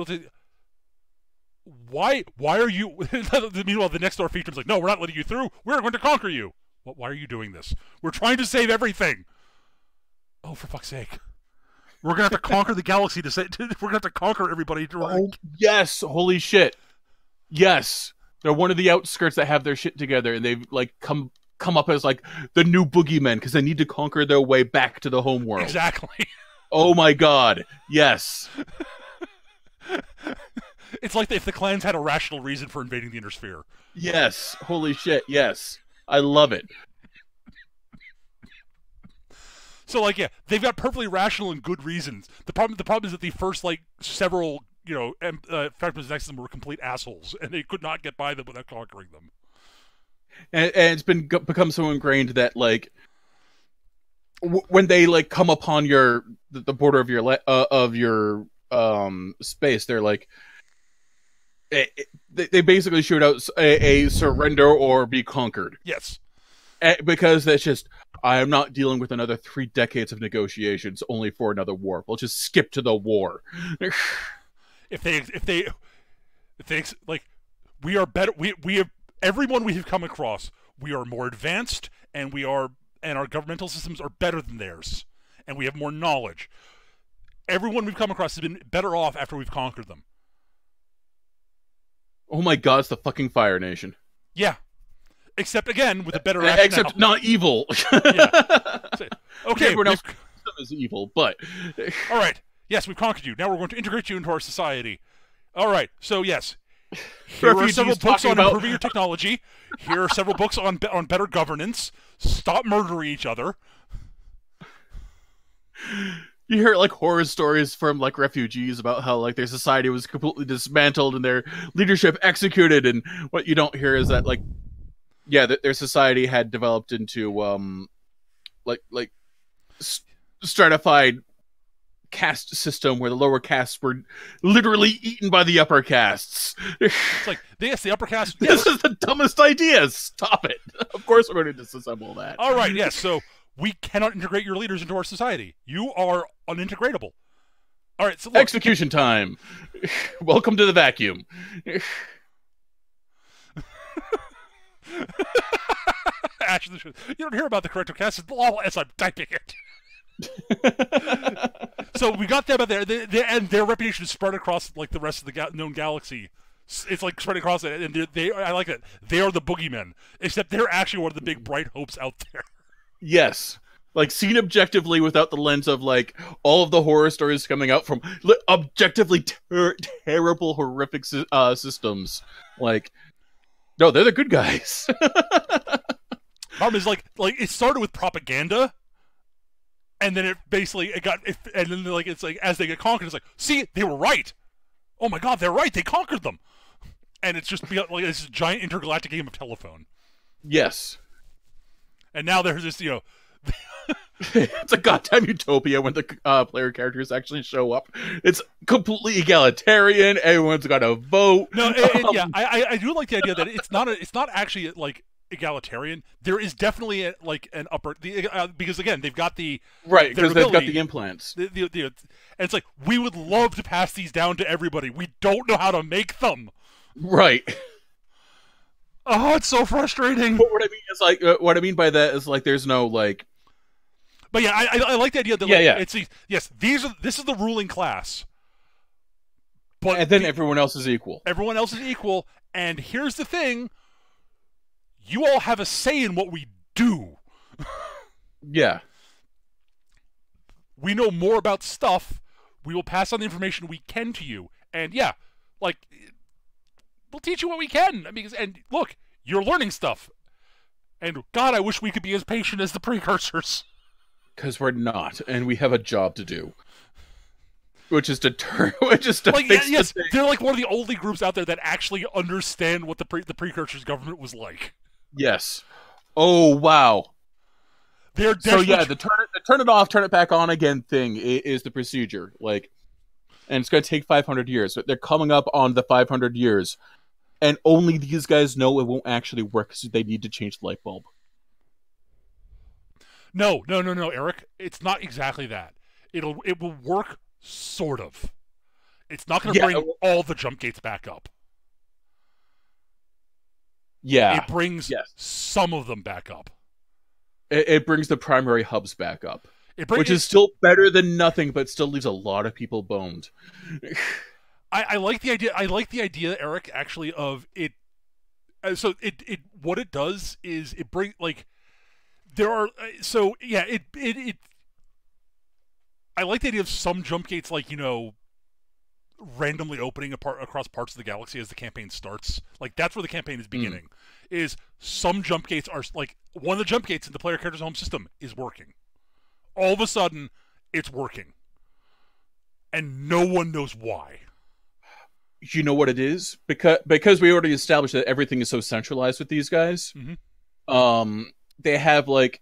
Why are you? Meanwhile, the next door fiefdom's like, no, we're not letting you through. We're going to conquer you. Why are you doing this? We're trying to save everything. Oh, for fuck's sake. We're gonna have to conquer the galaxy we're gonna have to conquer everybody. Oh, yes! Holy shit! Yes, they're one of the outskirts that have their shit together, and they've like come up as like the new boogeymen because they need to conquer their way back to the homeworld. Exactly. Oh my god! Yes. It's like if the clans had a rational reason for invading the Inner Sphere. Yes. Holy shit! Yes, I love it. So, like, yeah, they've got perfectly rational and good reasons. The problem is that the first, like, several, you know, factors next to them were complete assholes, and they could not get by them without conquering them. And it's become so ingrained that, like, when they like come upon the border of your space, they're like, they basically shoot out a surrender or be conquered. Yes. Because that's just, I am not dealing with another 3 decades of negotiations only for another war. We'll just skip to the war. if they like, We are better. We have everyone we have come across. We are more advanced, and our governmental systems are better than theirs, and we have more knowledge. Everyone we've come across has been better off after we've conquered them. Oh my god, it's the fucking Fire Nation. Yeah. Except, again, with a better rationale. Except not evil. Yeah. Okay. Everyone else is evil, but... All right. Yes, we've conquered you. Now we're going to integrate you into our society. All right. So, yes. Here are several books on improving your technology. Here are several books on better governance. Stop murdering each other. You hear like horror stories from like refugees about how like their society was completely dismantled and their leadership executed, and what you don't hear is that like, yeah, their society had developed into like stratified caste system where the lower castes were literally eaten by the upper castes. It's like, yes, the upper caste. This is the dumbest idea. Stop it. Of course we're going to disassemble that. All right, yes. So we cannot integrate your leaders into our society. You are unintegratable. All right, so look. Execution time. Welcome to the vacuum. Actually, you don't hear about the corrective cast as I'm typing it. So we got them out there, and their reputation is spread across like the rest of the known galaxy. It's like spread across it, and I like it. They are the boogeymen, except they're actually one of the big bright hopes out there. Yes. Like, seen objectively without the lens of, like, all of the horror stories coming out from objectively terrible, horrific systems. Like, no, they're the good guys. Problem is, like it started with propaganda, and then and then like it's like as they get conquered, it's like, see, they were right. Oh my god, they're right. They conquered them, and it's just like this giant intergalactic game of telephone. Yes. And now there's this, it's a goddamn utopia when the player characters actually show up. It's completely egalitarian. Everyone's got a vote. No, yeah, I do like the idea that it's not actually like egalitarian. There is definitely an upper because again they've got the right because they've got the implants. And it's like, we would love to pass these down to everybody. We don't know how to make them. Right. Oh, it's so frustrating. But what I mean is like what I mean by that is like there's no like. But yeah, I like the idea that it's this is the ruling class. But and then everyone else is equal. Everyone else is equal, and here's the thing: you all have a say in what we do. Yeah. We know more about stuff. We will pass on the information we can to you, and yeah, like, we'll teach you what we can. I mean, and look, you're learning stuff. And God, I wish we could be as patient as the precursors. Because we're not, and we have a job to do. Which is to fix yes, the thing. They're like one of the only groups out there that actually understand what the precursors' government was like. Yes. Oh, wow. They're so yeah, the turn it off, turn it back on again thing is the procedure. Like, and it's going to take 500 years. But they're coming up on the 500 years. And only these guys know it won't actually work, so they need to change the light bulb. No, Eric. It's not exactly that. It will work, sort of. It's not going to bring all the jump gates back up. Yeah. It brings some of them back up. It brings the primary hubs back up. Which is still better than nothing, but still leaves a lot of people boned. I like the idea. I like the idea, Eric, actually, of it. So it what it does is it brings like there are so yeah it. I like the idea of some jump gates, like, randomly opening across parts of the galaxy as the campaign starts. Like, that's where the campaign is beginning. Is some jump gates are like one of the jump gates in the player character's home system is working. All of a sudden, it's working, and no one knows why. You know what it is? Because we already established that everything is so centralized with these guys. Mm-hmm. They have like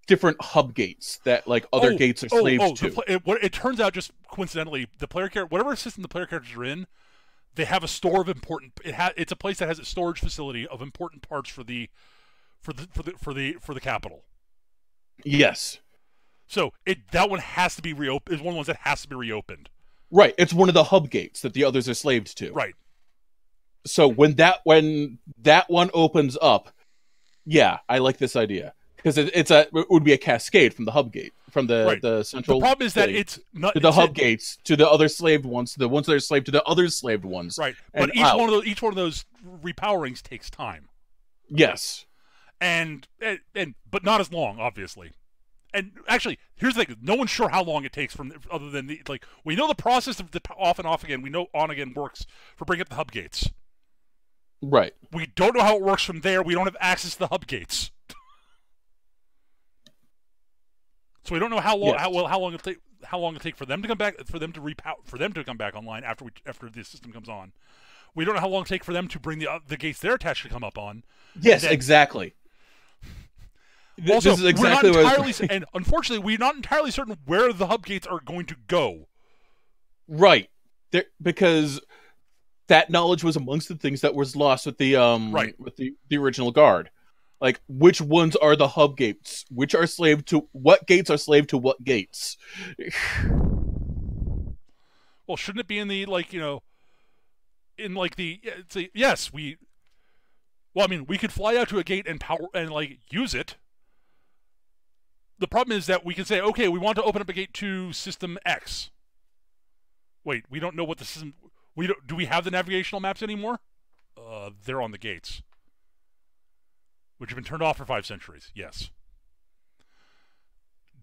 different hub gates that like other gates are slaves to. It turns out, just coincidentally, the player character, whatever system the player characters are in, they have a store of important. It's a place that has a storage facility of important parts for the capital. Yes. So that one has to be reopened. Is one of the ones that has to be reopened. Right. It's one of the hub gates that the others are slaved to. Right. So when that one opens up, yeah, I like this idea because it would be a cascade from the hub gate from Right. the central. The problem is that thing it's not to the it's hub gates to the other slaved ones, to the ones that are slaved to the other slaved ones. right. And But each one of those repowerings takes time. Yes. And but not as long, obviously. And actually, here's the thing: no one's sure how long it takes from other than the like. We know the process of the off and off again. We know on again works for bringing up the hub gates. Right. We don't know how it works from there. We don't have access to the hub gates, so we don't know how long how long it take for them to come back, for them to come back online after the system comes on. We don't know how long it take for them to bring the gates they're attached to come up on. Yes, exactly. Also, this is exactly we're not entirely, and unfortunately, we're not entirely certain where the hub gates are going to go. Right. Because that knowledge was amongst the things that was lost with the with the original guard. Like, which ones are the hub gates? Which are slave to what gates are slave to what gates? Well, shouldn't it be in the yes, we. Well, I mean, we could fly out to a gate and power and use it. The problem is that we can say, okay, we want to open up a gate to System X. Wait, we don't know what the system. Do we have the navigational maps anymore? They're on the gates, which have been turned off for 5 centuries. Yes.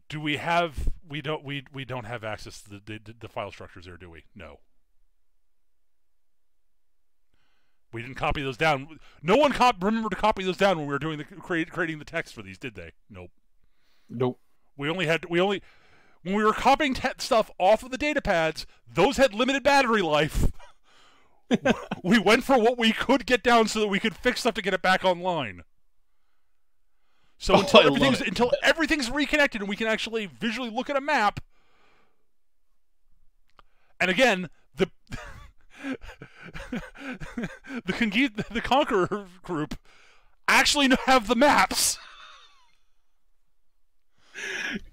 Do we have? We don't have access to the file structures there, do we? No. We didn't copy those down. No one remembered to copy those down when we were doing creating the text for these, did they? Nope. Nope. When we were copying stuff off of the data pads, those had limited battery life. We went for what we could get down so that we could fix stuff to get it back online. So until everything's reconnected and we can actually visually look at a map, and again, the Conqueror group actually have the maps.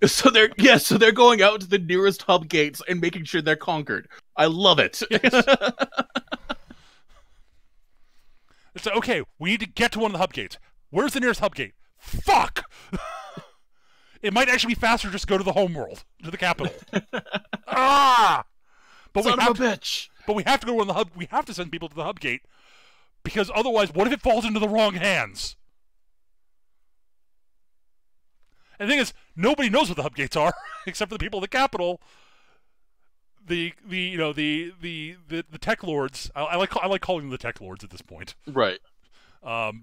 So they're going out to the nearest hub gates and making sure they're conquered. I love it. Yes. It's like, okay, we need to get to one of the hub gates. Where's the nearest hub gate? Fuck! It might actually be faster just go to the homeworld, to the capital. But Son of a bitch! But we have to go to the hub. We have to send people to the hub gate, because otherwise, what if it falls into the wrong hands? And the thing is, nobody knows what the hub gates are except for the people of the capital. The tech lords. I like calling them the tech lords at this point. Right.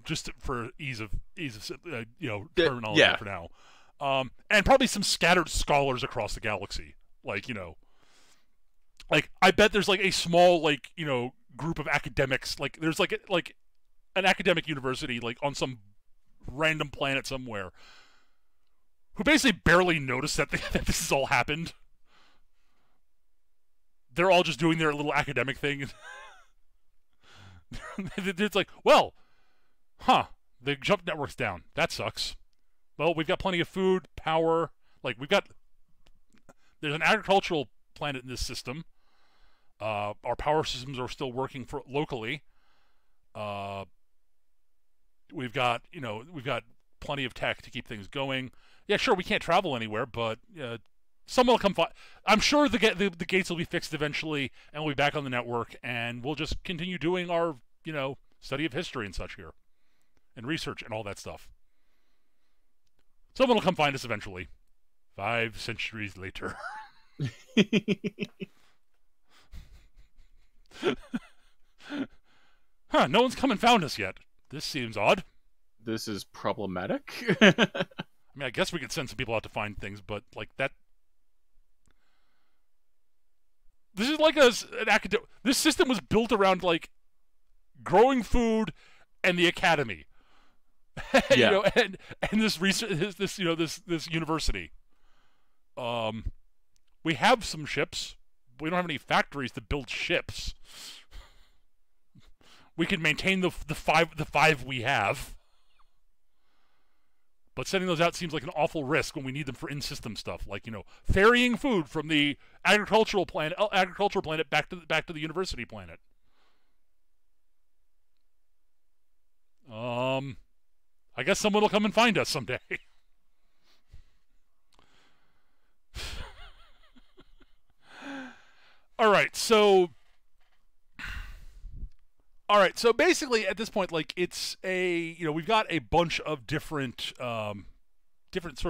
Just for ease of terminology for now. And probably some scattered scholars across the galaxy, I bet there's a small group of academics. There's an academic university on some random planet somewhere, who basically barely noticed that that this has all happened. They're all just doing their little academic thing. It's the jump network's down. That sucks. Well, we've got plenty of food, power. There's an agricultural planet in this system. Our power systems are still working locally. We've got plenty of tech to keep things going. Yeah, sure, we can't travel anywhere, but someone will come find. I'm sure the gates will be fixed eventually, and we'll be back on the network, and we'll just continue doing our study of history and such here, and research and all that stuff. Someone will come find us eventually. 5 centuries later. No one's come and found us yet. This seems odd. This is problematic. I mean, I guess we could send some people out to find things, but that. This is an academic. This system was built around growing food and the academy. Yeah. And this research, this university. We have some ships. We don't have any factories to build ships. We can maintain the five we have. But sending those out seems like an awful risk when we need them for in-system stuff, ferrying food from the agricultural planet back to the university planet. I guess someone will come and find us someday. All right, so basically at this point, like, it's we've got a bunch of different sort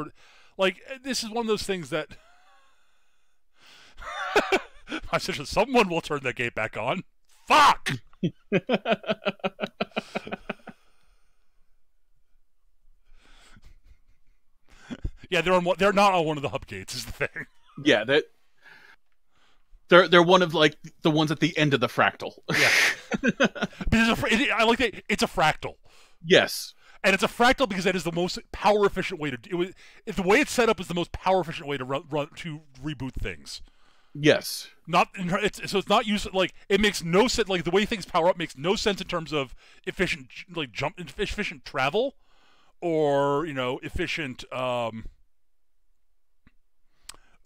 of, like, this is one of those things that I said someone will turn that gate back on. Fuck. Yeah, they're not on one of the hub gates is the thing. Yeah, they're one of, like, the ones at the end of the fractal. Yeah. I like that it's a fractal. Yes. And it's a fractal because that is the most power efficient way to do it. The way it's set up is the most power efficient way to to reboot things. Yes. It's not used, like, it makes no sense, like, the way things power up makes no sense in terms of efficient, like, efficient travel, or efficient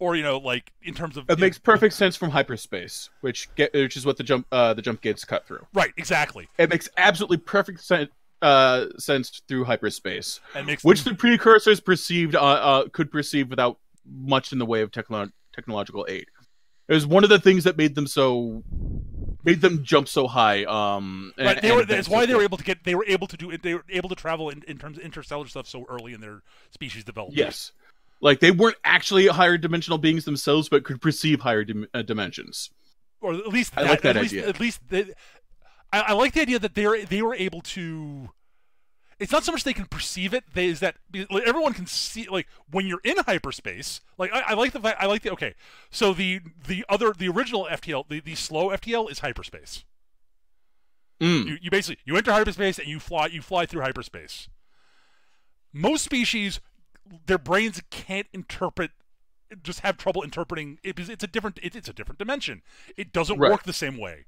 or like, in terms of, it makes perfect sense from hyperspace, which is what the jump gates cut through. Right, exactly. It makes absolutely perfect sense through hyperspace, which the precursors could perceive without much in the way of technological aid. It was one of the things that made them jump so high. Right, that's why they were able to travel in terms of interstellar stuff so early in their species development. Yes, like, they weren't actually higher dimensional beings themselves, but could perceive higher dimensions. Or at least I like that idea. I like the idea that they were able to. It's not so much they can perceive it; is that everyone can see. Like, when you're in hyperspace, like, I like the fact. Okay. So the original FTL, the slow FTL is hyperspace. You basically enter hyperspace and you fly through hyperspace. Most species, their brains can't interpret. Just have trouble interpreting it because it's a different dimension. It doesn't work the same way.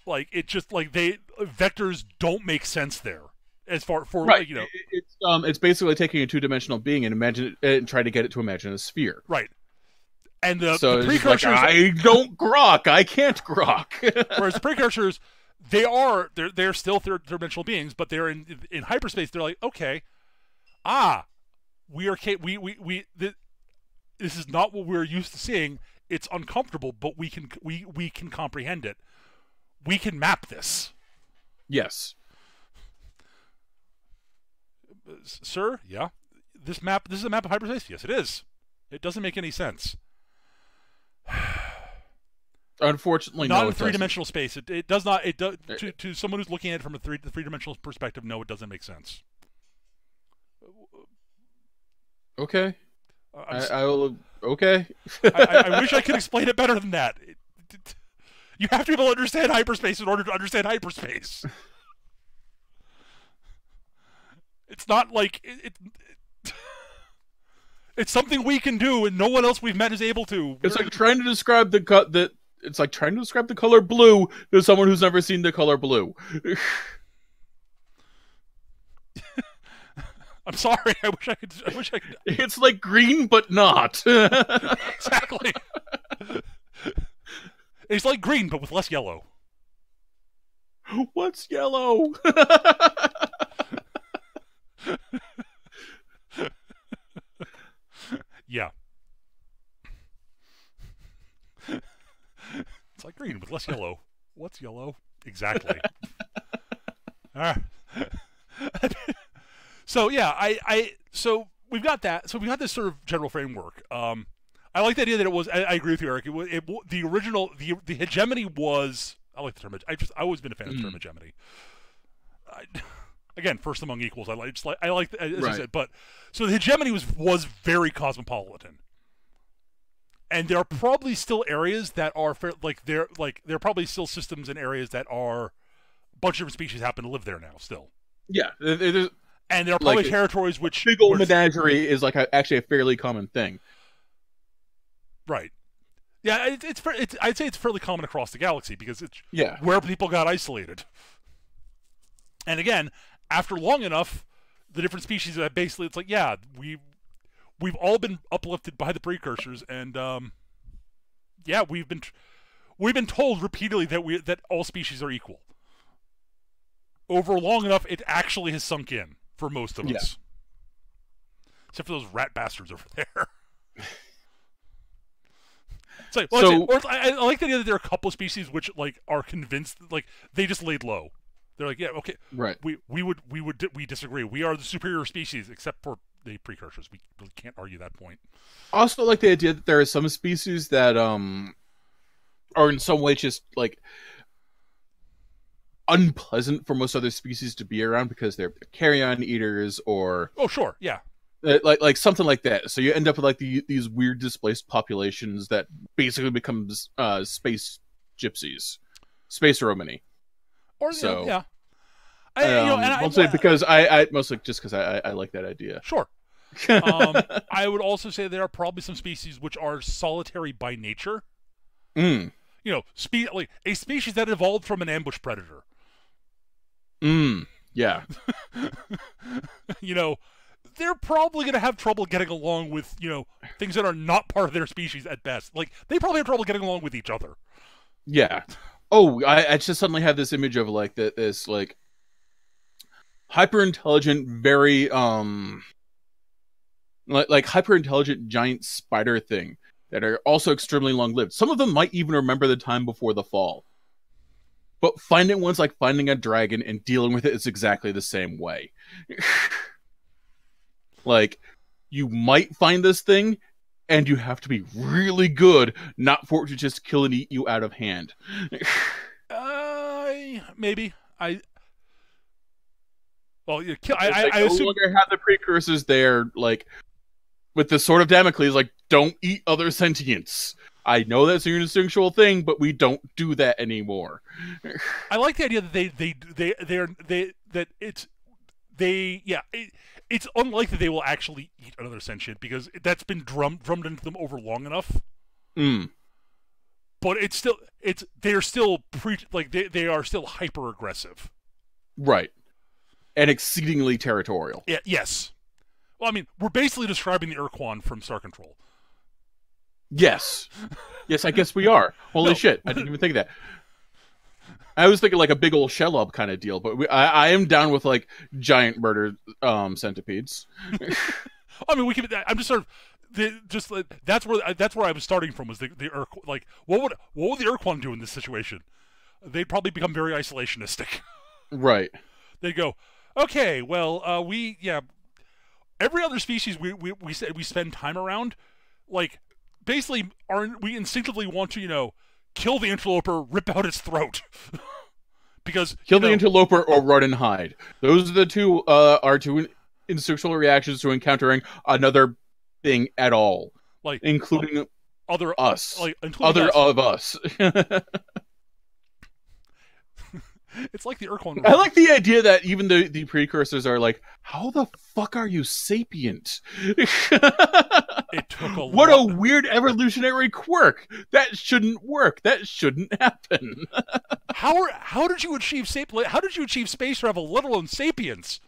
Like, it just, like, vectors don't make sense there as far for, right. Like, it's basically taking a two-dimensional being and trying to get it to imagine a sphere. Right. And the Like, precursors, I don't grok. I can't grok. Whereas the precursors, they're still third-dimensional beings, but they're in hyperspace. They're like, okay, this is not what we're used to seeing. It's uncomfortable, but we can comprehend it. We can map this. Yes. Sir, yeah. This is a map of hyperspace? Yes, it is. It doesn't make any sense. Unfortunately, not no, in three-dimensional space. It does not. It does to someone who's looking at it from a three-dimensional perspective. No, it doesn't make sense. Okay. Okay. I wish I could explain it better than that. You have to be able to understand hyperspace in order to understand hyperspace. It's not like it's something we can do, and no one else we've met is able to. It's like trying to describe it's like trying to describe the color blue to someone who's never seen the color blue. I'm sorry. I wish I could. It's like green, but not. Exactly. It's like green, but with less yellow. What's yellow? Yeah. It's like green with less yellow. What's yellow? Exactly. So yeah, so we've got that. So we got this sort of general framework. I like the idea that it was. I agree with you, Eric. The original, the hegemony was. I like the term. I've always been a fan of the term hegemony. Again, first among equals. I like, as right. I said. But so the hegemony was very cosmopolitan, and there are probably still areas that are there are probably still systems and areas that are a bunch of different species happen to live there now still. Yeah, and there are probably territories which big old menagerie is like actually a fairly common thing. Right. Yeah, I'd say it's fairly common across the galaxy because it's yeah. where people got isolated. And again, after long enough, the different species that basically it's like, yeah, we've all been uplifted by the precursors, and yeah, we've been told repeatedly that all species are equal. over long enough, it actually has sunk in for most of Yeah. us. Except for those rat bastards over there. It's like, well, So- I like the idea that there are a couple of species which like are convinced, like they just laid low. They're like, yeah, okay, Right. we disagree. We are the superior species, except for the precursors. We really can't argue that point. Also, like the idea that there are some species that are in some way just like unpleasant for most other species to be around because they're carrion eaters or Oh, sure, yeah. like something like that. So you end up with like these weird displaced populations that basically becomes space gypsies, space Romani. Or So, yeah. Mostly because I mostly just because I like that idea. Sure. I would also say there are probably some species which are solitary by nature. Mm. You know, like a species that evolved from an ambush predator. Mm. Yeah. You know, they're probably going to have trouble getting along with, you know, things that are not part of their species at best. Like, they probably have trouble getting along with each other. Yeah. Oh, I just suddenly have this image of like this like hyper intelligent, very like hyper intelligent giant spider thing that are also extremely long lived. Some of them might even remember the time before the fall. But finding one's like finding a dragon and dealing with it is exactly the same way. Like, you might find this thing, and you have to be really good not for it to just kill and eat you out of hand. Maybe. Well, you kill. I I assume. no longer have the precursors there, like, with the Sword of Damocles, like, don't eat other sentients. I know that's an instinctual thing, but we don't do that anymore. I like the idea that it's unlikely they will actually eat another sentient because that's been drummed into them over long enough. Mm. But they're still they are still hyper aggressive. Right. And exceedingly territorial. Yeah, yes. Well, I mean, we're basically describing the Urquan from Star Control. Yes. Yes, I guess we are. Holy shit. I didn't even think of that. I was thinking like a big old Shelob kind of deal, but I am down with like giant murder centipedes. I mean, we can. I'm just sort of that's where I was starting from was the Urquan. Like, what would the Urquan do in this situation? They'd probably become very isolationistic. Right. They'd go, okay, well, every other species we spend time around, like, basically we instinctively want to, you know, kill the interloper, rip out its throat. Because kill the interloper or run and hide. Those are the two two instinctual reactions to encountering another thing at all, like including other us, like other us. of us. It's like the Urquan. I like the idea that even the precursors are like, how the fuck are you sapient? It took a what a weird evolutionary quirk. That shouldn't work. That shouldn't happen. How did you achieve How did you achieve space travel, let alone sapience?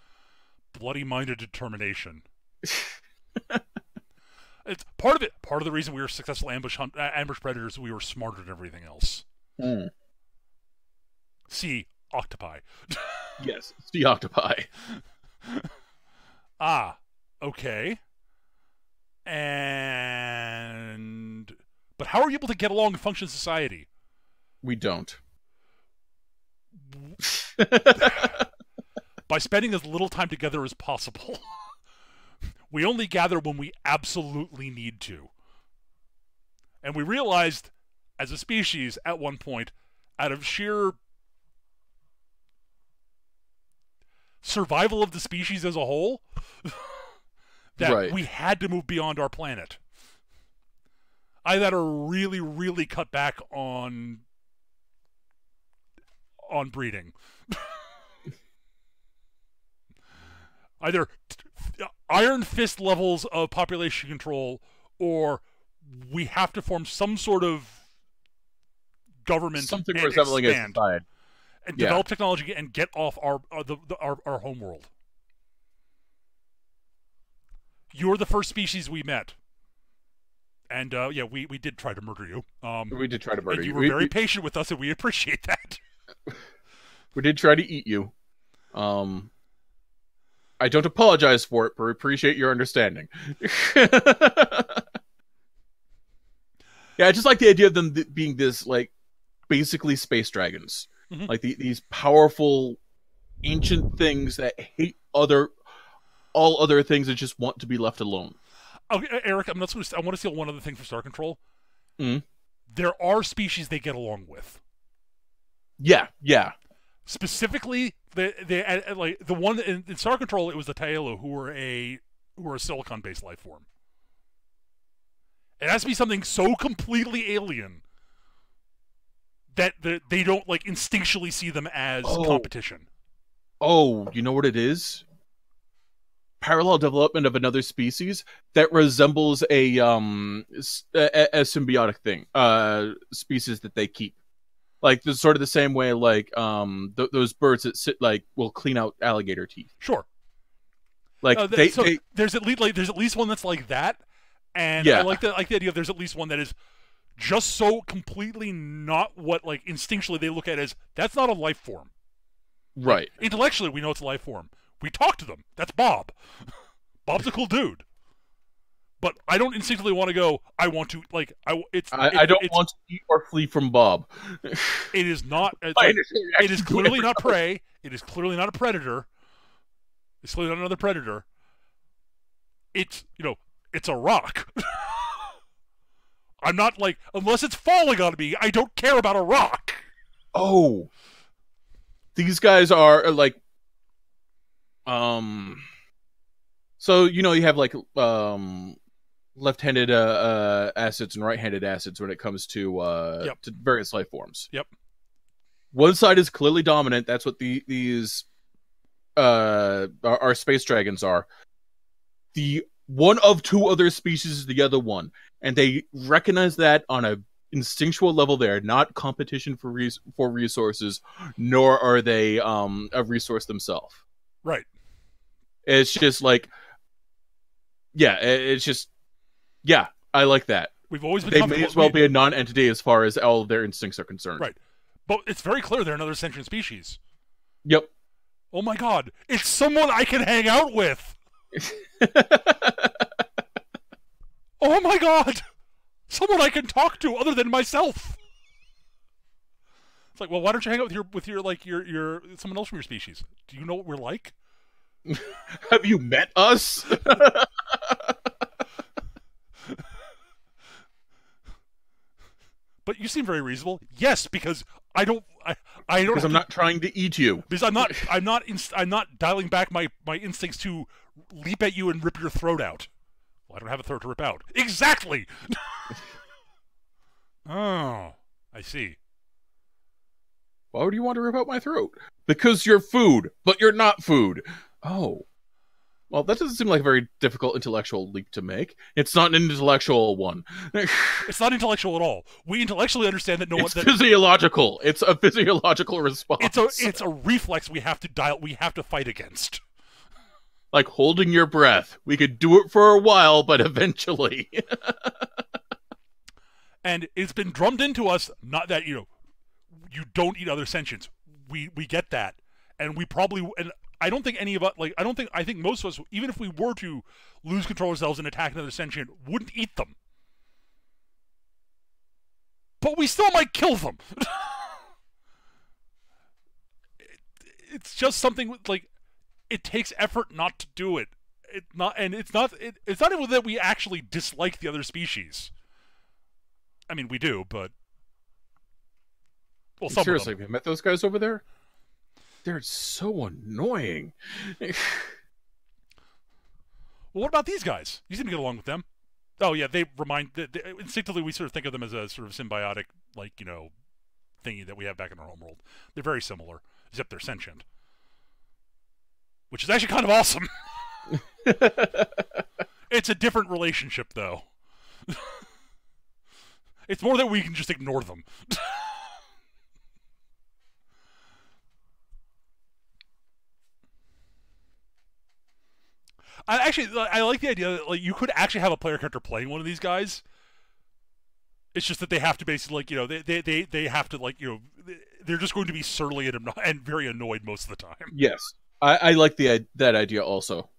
Bloody-minded determination. It's part of it. Part of the reason we were successful ambush predators, we were smarter than everything else. Mm. See, octopi. Yes, the octopi. Ah, okay. But how are you able to get along and function in society? We don't. By spending as little time together as possible. We only gather when we absolutely need to. And we realized, as a species, at one point, out of sheer survival of the species as a whole, that we had to move beyond our planet. I had to really, really cut back on breeding. Either iron fist levels of population control, or we have to form some sort of government, something and resembling expand, a society, and develop technology and get off our home world. You're the first species we met, and we did try to murder you. We did try to murder and you. You were very patient with us, and we appreciate that. We did try to eat you. Um, I don't apologize for it, but appreciate your understanding. Yeah, I just like the idea of them being this, like, basically space dragons. Mm-hmm. Like, these powerful, ancient things that hate all other things and just want to be left alone. Okay, Eric, I want to steal one other thing for Star Control. Mm. There are species they get along with. Yeah, yeah. Specifically, the one in Star Control, it was the Taelu who were a silicon-based life form. It has to be something so completely alien that they don't like instinctually see them as competition. Oh, you know what it is? Parallel development of another species that resembles a symbiotic thing, species that they keep. Like sort of the same way, like those birds that will clean out alligator teeth. Sure. Like there's at least one that's like that. And yeah. I like the idea of there's at least one that is just so completely not what, like, instinctually they look at as, that's not a life form. Right. Like, intellectually, we know it's a life form. We talk to them. That's Bob. Bob's a cool dude. But I don't instinctively want to go, I want to, like, I don't want to eat or flee from Bob. It is not, it is clearly not prey. It is clearly not a predator. It's clearly not another predator. It's, it's a rock. I'm not like, unless it's falling on me, I don't care about a rock. Oh. These guys are like, so, you have like, left-handed acids and right-handed acids when it comes to various life forms. Yep. One side is clearly dominant. That's what these our space dragons are. The one of two other species is the other one, and they recognize that on a instinctual level. They are not competition for resources, nor are they a resource themselves. Right. It's just like, yeah, it's just, yeah, I like that. We've always been. They may as well be a non-entity as far as all of their instincts are concerned. Right. But it's very clear they're another sentient species. Yep. Oh my god, it's someone I can hang out with. Oh my god, someone I can talk to other than myself. It's like, well, why don't you hang out with your someone else from your species? Do you know what we're like? Have you met us? But you seem very reasonable. Yes, because I don't. Because I'm not trying to eat you. Because I'm not dialing back my instincts to leap at you and rip your throat out. Well, I don't have a throat to rip out. Exactly. Oh, I see. Why would you want to rip out my throat? Because you're food, but you're not food. Oh. Well, that doesn't seem like a very difficult intellectual leap to make. It's not an intellectual one. It's not intellectual at all. We intellectually understand that it's physiological. It's a physiological response. It's a reflex we have to fight against. Like holding your breath. We could do it for a while, but eventually. And it's been drummed into us, not that, you don't eat other sentients. We get that. And we probably, and I don't think any of us, like, I think most of us, even if we were to lose control of ourselves and attack another sentient, wouldn't eat them. But we still might kill them. It's just something, like, it takes effort not to do it. It's not even that we actually dislike the other species. I mean, we do, but... Well, seriously, have you met those guys over there? They're so annoying. Well, what about these guys? You seem to get along with them. Oh, yeah, instinctively we sort of think of them as a sort of symbiotic, like, thingy that we have back in our homeworld. They're very similar, except they're sentient. Which is actually kind of awesome. It's a different relationship, though. It's more that we can just ignore them. I like the idea that, like, you could actually have a player character playing one of these guys. It's just that they have to basically, like, they have to, like, they're just going to be surly and very annoyed most of the time. Yes. I like that idea also.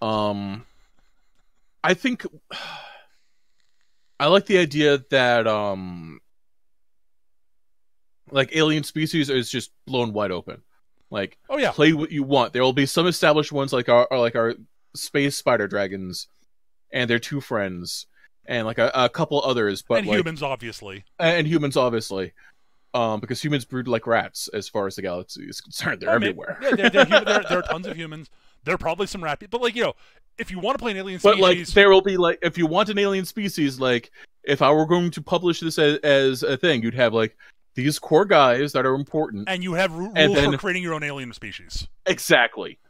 I think I like the idea that like alien species is just blown wide open. Like, Oh yeah, play what you want. There will be some established ones like our space spider dragons and their two friends, and like a couple others, but and like, humans obviously. and humans obviously, because humans breed like rats as far as the galaxy is concerned. They're everywhere. Yeah, there are tons of humans. There are probably some rat people, but like if you want to play an alien But species, like, there will be like, if you want an alien species, like if I were going to publish this as a thing, you'd have like these core guys that are important, and you have rules for creating your own alien species. Exactly.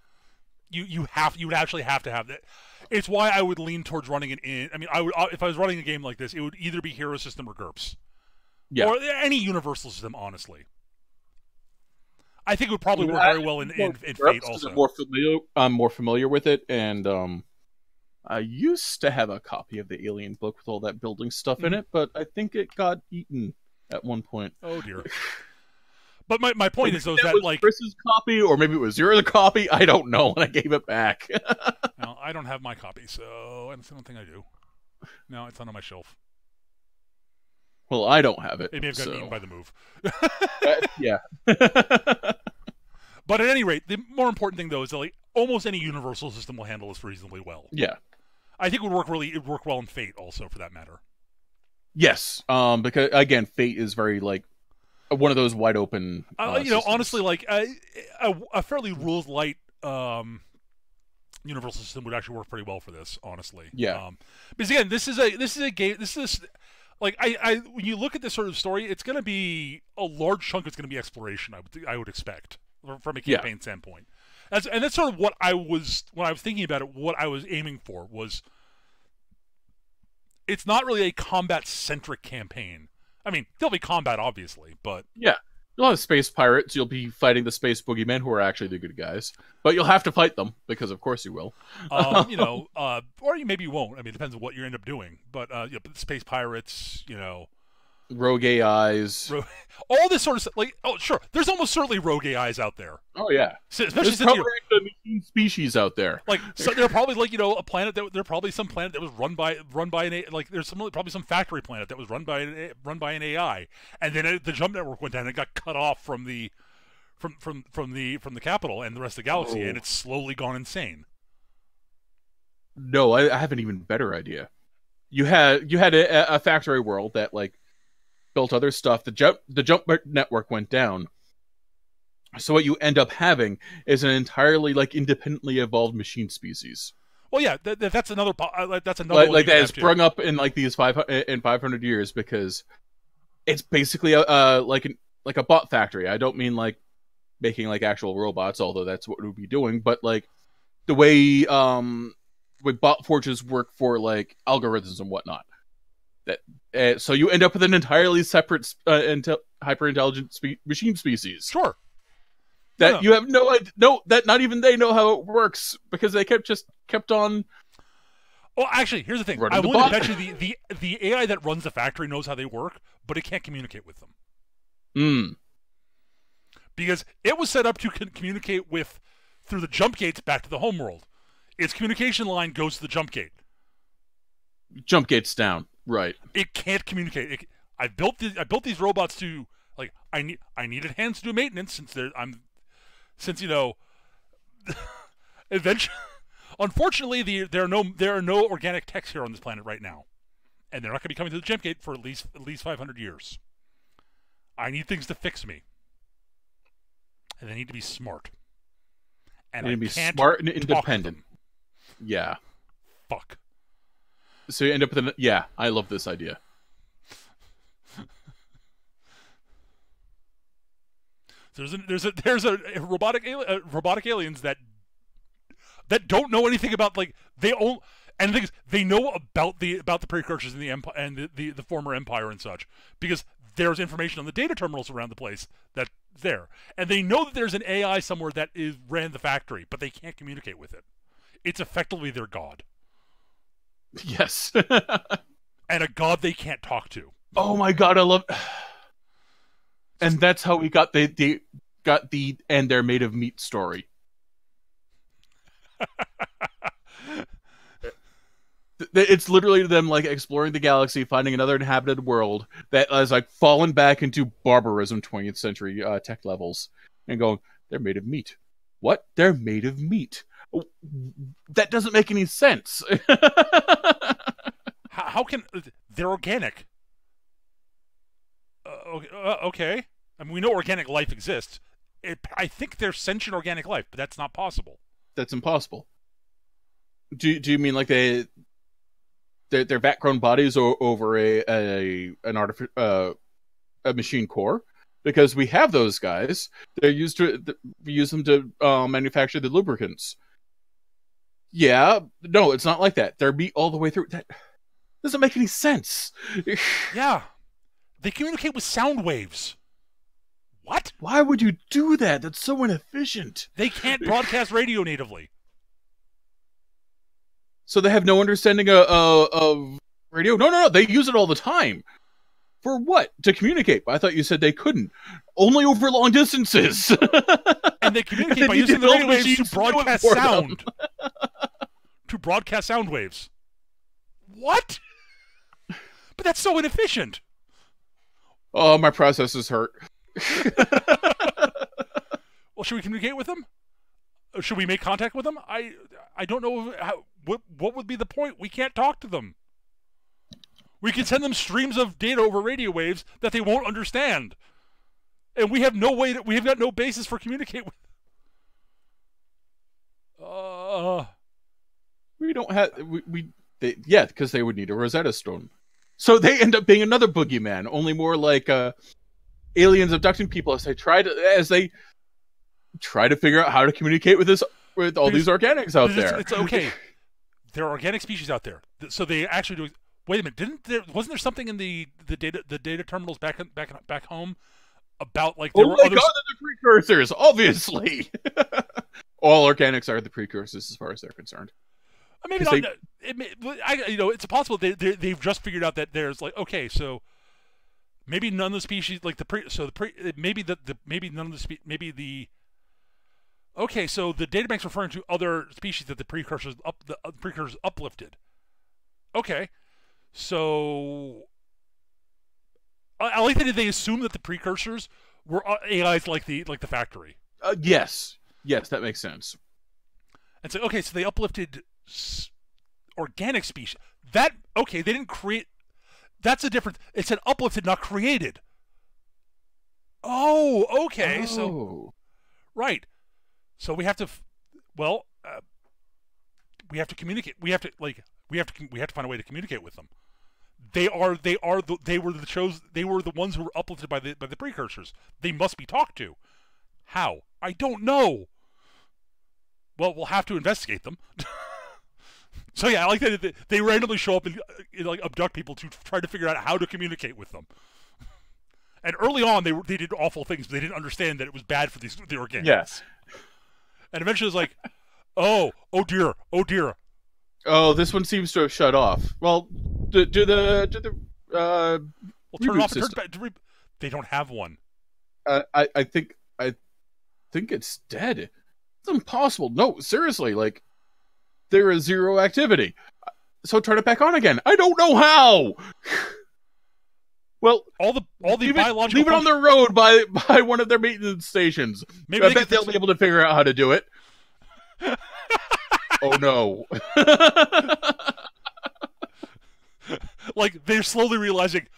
You would actually have to have that. It's why I would lean towards running it in. I mean, I would if I was running a game like this, it would either be Hero System or GURPS, or any Universal System. Honestly, I think it would probably work very well in Fate also. I'm more familiar with it, and I used to have a copy of the Alien book with all that building stuff in it, but I think it got eaten at one point. Oh dear. But my point is, though, that was like Chris's copy, or maybe it was your copy. I don't know, and I gave it back. No, I don't have my copy, so I don't think I do. No, it's not on my shelf. Well, I don't have it. It may have gotten eaten by the move. Yeah. But at any rate, the more important thing though is that like almost any Universal System will handle this reasonably well. Yeah. I think it would work well in Fate also, for that matter. Yes. Because again, Fate is very like one of those wide open. Honestly, like a fairly rules light Universal System would actually work pretty well for this. Honestly, yeah. Because again, this is a game. This is like when you look at this sort of story, it's going to be a large chunk. It's going to be exploration. I would expect from a campaign standpoint. And that's sort of what I was when I was thinking about it. What I was aiming for was. It's not really a combat-centric campaign. I mean, there'll be combat, obviously, but... Yeah. You'll have space pirates. You'll be fighting the space boogeymen, who are actually the good guys. But you'll have to fight them, because of course you will. Or maybe you won't. I mean, it depends on what you end up doing. But, space pirates, rogue AIs. All this sort of stuff. Like, oh, sure. There's almost certainly rogue AIs out there. Oh, yeah. Especially There's probably a machine species out there. Like, so there are probably like a planet that there probably some planet that was run by an like there's probably some factory planet that was run by an AI, and then the jump network went down and it got cut off from the capital and the rest of the galaxy, and it's slowly gone insane. No, I have an even better idea. You had a factory world that like built other stuff. The jump network went down. So what you end up having is an entirely like independently evolved machine species. Well, yeah, that's another like that has sprung up in like these 500 years, because it's basically like a bot factory. I don't mean like making like actual robots, although that's what we'd be doing, but like the way bot forges work for like algorithms and whatnot. That so you end up with an entirely separate hyper intelligent machine species. Sure. That you have no idea, that not even they know how it works, because they kept on. Well, actually, here's the thing. I want to bet you the AI that runs the factory knows how they work, but it can't communicate with them. Because it was set up to communicate through the jump gates back to the homeworld. Its communication line goes to the jump gate. Jump gates down, right? It can't communicate. I built these robots to like I needed hands to do maintenance eventually. Unfortunately, there are no organic techs here on this planet right now, and they're not going to be coming to the jump gate for at least 500 years. I need things to fix me, and they need to be smart. And they need to be smart and independent. Yeah. Fuck. So you end up with I love this idea. There's a robotic aliens that don't know anything about like they know about the precursors in the empire and the former empire and such, because there's information on the data terminals around the place that's there, and they know that there's an AI somewhere that ran the factory, but they can't communicate with it. It's effectively their god. Yes. And a god they can't talk to. Oh my god, I love. And that's how we got the and they're made of meat story. It's literally them like exploring the galaxy, finding another inhabited world that has like fallen back into barbarism, 20th century tech levels, and going, they're made of meat. What? They're made of meat. That doesn't make any sense. How can they're organic? Okay. I mean, we know organic life exists. I think there's sentient organic life, but that's not possible. That's impossible. Do you mean like their vat-grown bodies over a machine core? Because we have those guys. They're used to we use them to manufacture the lubricants. Yeah, no, it's not like that. They're meat all the way through. That doesn't make any sense. Yeah, they communicate with sound waves. What? Why would you do that? That's so inefficient. They can't broadcast radio natively. So they have no understanding of radio? No. They use it all the time. For what? To communicate. I thought you said they couldn't. Only over long distances. And they communicate by using the radio waves to broadcast sound. To broadcast sound waves. What? But that's so inefficient. Oh, my processors hurt. Well, should we communicate with them? Should we make contact with them? I don't know what would be the point. We can't talk to them. We can send them streams of data over radio waves that they won't understand, and we have no way we have got no basis for communicate with. We don't have because they would need a Rosetta Stone. So they end up being another boogeyman, only more like aliens abducting people as they try to figure out how to communicate with all these organics out there. It's okay. There are organic species out there, so they actually do. Wait a minute! Wasn't there something in the data terminals back home about like there were God, they're the precursors, obviously. All organics are the precursors as far as they're concerned. Maybe not. It's possible they've just figured out that there's like so maybe none of the species like so the databank's referring to other species that the precursors uplifted. Okay. So, I like that they assume that the precursors were AIs like the factory. Yes, that makes sense. And so, so they uplifted organic species. They didn't create. That's the difference. It's an uplifted, not created. Oh, okay. So, right. So we have to. We have to communicate. We have to find a way to communicate with them. They were the ones who were uplifted by the precursors. They must be talked to. How? I don't know. Well, we'll have to investigate them. So yeah, I like that they randomly show up and like abduct people to try to figure out how to communicate with them. And early on, they did awful things, but they didn't understand that it was bad for the organics. Yes. And eventually, it's like, oh dear. Oh, this one seems to have shut off. Well, turn it off. They don't have one. I think it's dead. It's impossible. No, seriously, like there is zero activity. So turn it back on again. I don't know how. Well, all the biological leave it on the road by one of their maintenance stations. Maybe I bet they'll be able to figure out how to do it. Oh no. Like they're slowly realizing,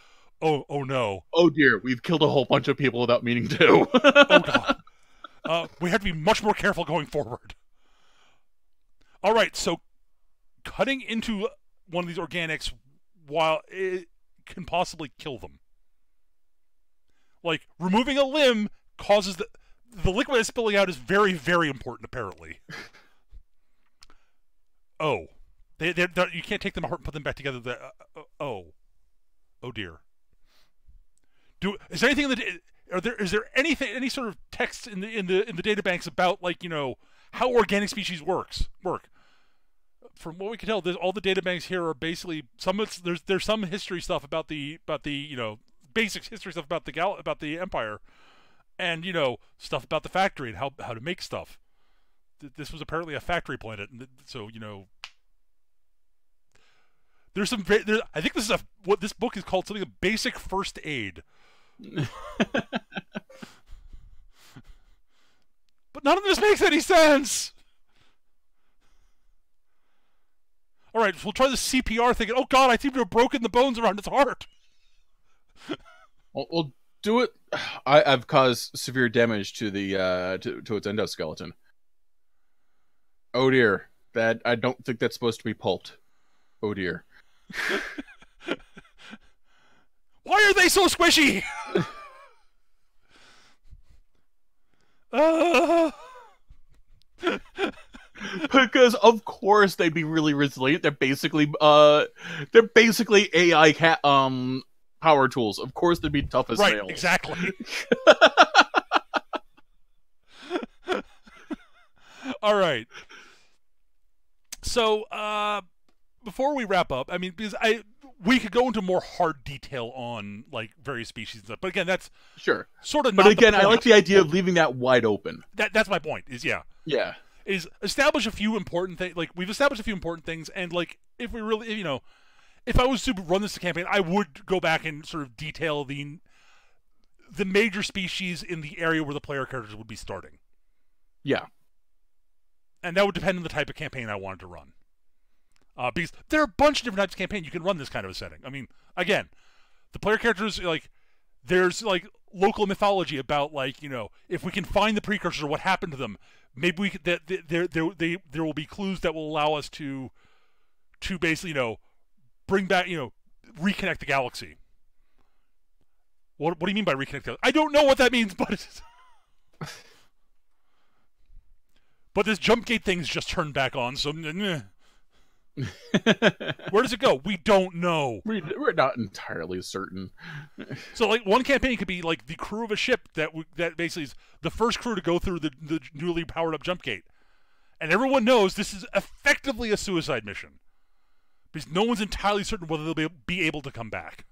oh no. Oh dear, we've killed a whole bunch of people without meaning to. Oh god. We have to be much more careful going forward. All right, so cutting into one of these organics while it can possibly kill them. Like removing a limb causes the liquid that's spilling out is very, very important apparently. Oh, you can't take them apart and put them back together. Oh dear. Is there anything is there any sort of text in the databanks about like how organic species work? From what we can tell, all the databanks here are basically there's some history stuff about the basic history stuff about the Empire, and stuff about the factory and how to make stuff. this was apparently a factory planet, and so there's some. I think this is what this book is called something a basic first aid. But none of this makes any sense. All right, we'll try the CPR thing. Oh God, I seem to have broken the bones around its heart. We'll do it. I've caused severe damage to the to its endoskeleton. Oh dear, that I don't think that's supposed to be pulped. Oh dear. Why are they so squishy? Because of course they'd be really resilient. They're basically AI power tools. Of course they'd be tough as nails. Right, exactly. All right. So, before we wrap up, I mean, because we could go into more hard detail on like various species and stuff, but again, that's sure sort of. But not again, the point. I like the idea of leaving that wide open. That's my point. Yeah. Is establish a few important things. Like we've established a few important things, and like if we really, if I was to run this campaign, I would go back and sort of detail the major species in the area where the player characters would be starting. Yeah. And that would depend on the type of campaign I wanted to run. Because there are a bunch of different types of campaign you can run this kind of a setting. I mean, again, the player characters, like, there's, like, local mythology about, like, if we can find the precursor, what happened to them, maybe we could, there will be clues that will allow us to basically, bring back, reconnect the galaxy. What do you mean by reconnect the galaxy? I don't know what that means, but but this jump gate thing's just turned back on, so where does it go? We don't know. We're not entirely certain. So, like, one campaign could be like the crew of a ship that basically is the first crew to go through the newly powered up jump gate, and everyone knows this is effectively a suicide mission because no one's entirely certain whether they'll be able to come back.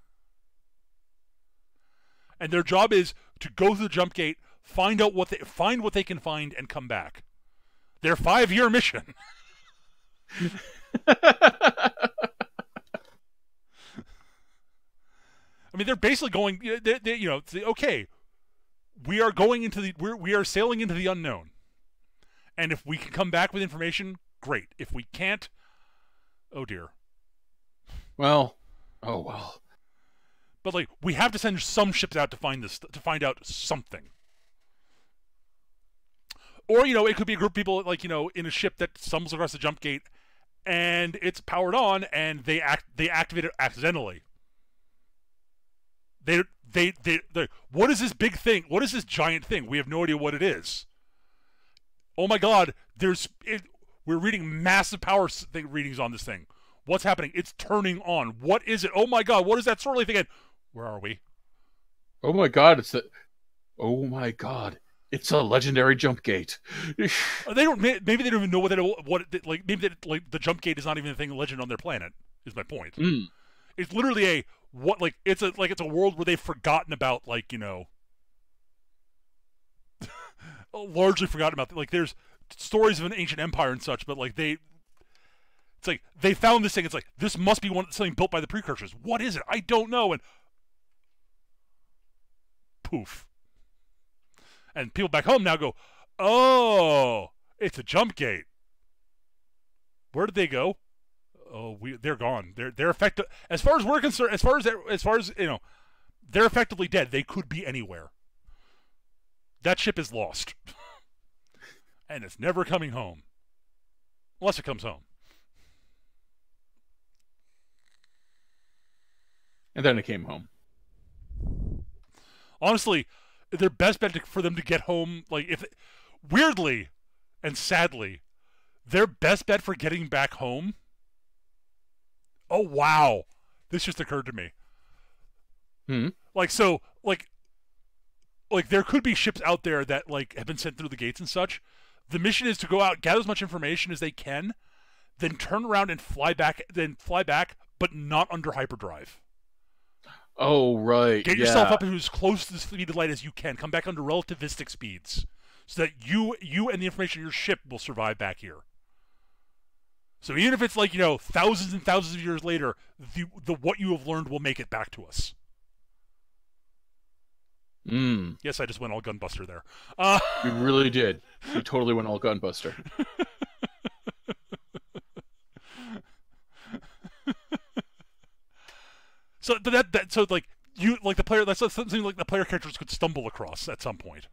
And their job is to go through the jump gate, find what they can find, and come back. Their 5-year mission. I mean, they're basically going. Okay, we are going into we are sailing into the unknown, and if we can come back with information, great. If we can't, oh dear. Well, oh well. But like, we have to send some ships out to find out something. Or, it could be a group of people, like, in a ship that stumbles across the jump gate, and it's powered on, and they activate it accidentally. They what is this big thing? What is this giant thing? We have no idea what it is. Oh my God! We're reading massive power readings on this thing. What's happening? It's turning on. What is it? Oh my God! What is that swirly thing? Where are we? Oh my God! Oh my God! It's a legendary jump gate. Maybe they don't even know maybe the jump gate is not even a thing legend on their planet. Is my point. Mm. It's literally it's a world where they've forgotten about, largely forgotten about. Like, there's stories of an ancient empire and such, but it's like they found this thing. It's like, this must be something built by the precursors. What is it? I don't know. And poof. And people back home now go, oh, it's a jump gate. Where did they go? Oh, they're gone. They're effective. As far as we're concerned, as far as they're effectively dead. They could be anywhere. That ship is lost, and it's never coming home, unless it comes home. And then it came home. Honestly, their best bet for them to get home, weirdly and sadly, their best bet for getting back home. Oh wow, this just occurred to me. There could be ships out there that have been sent through the gates and such. The mission is to go out, gather as much information as they can, then turn around and fly back, but not under hyperdrive. Oh, right. Get yourself up to as close to the speed of light as you can. Come back under relativistic speeds. so that you and the information in your ship will survive back here. So even if it's like, thousands and thousands of years later, the what you have learned will make it back to us. Yes, I just went all gunbuster there. You really did. You totally went all gunbuster. So the player, that's something like the player characters could stumble across at some point.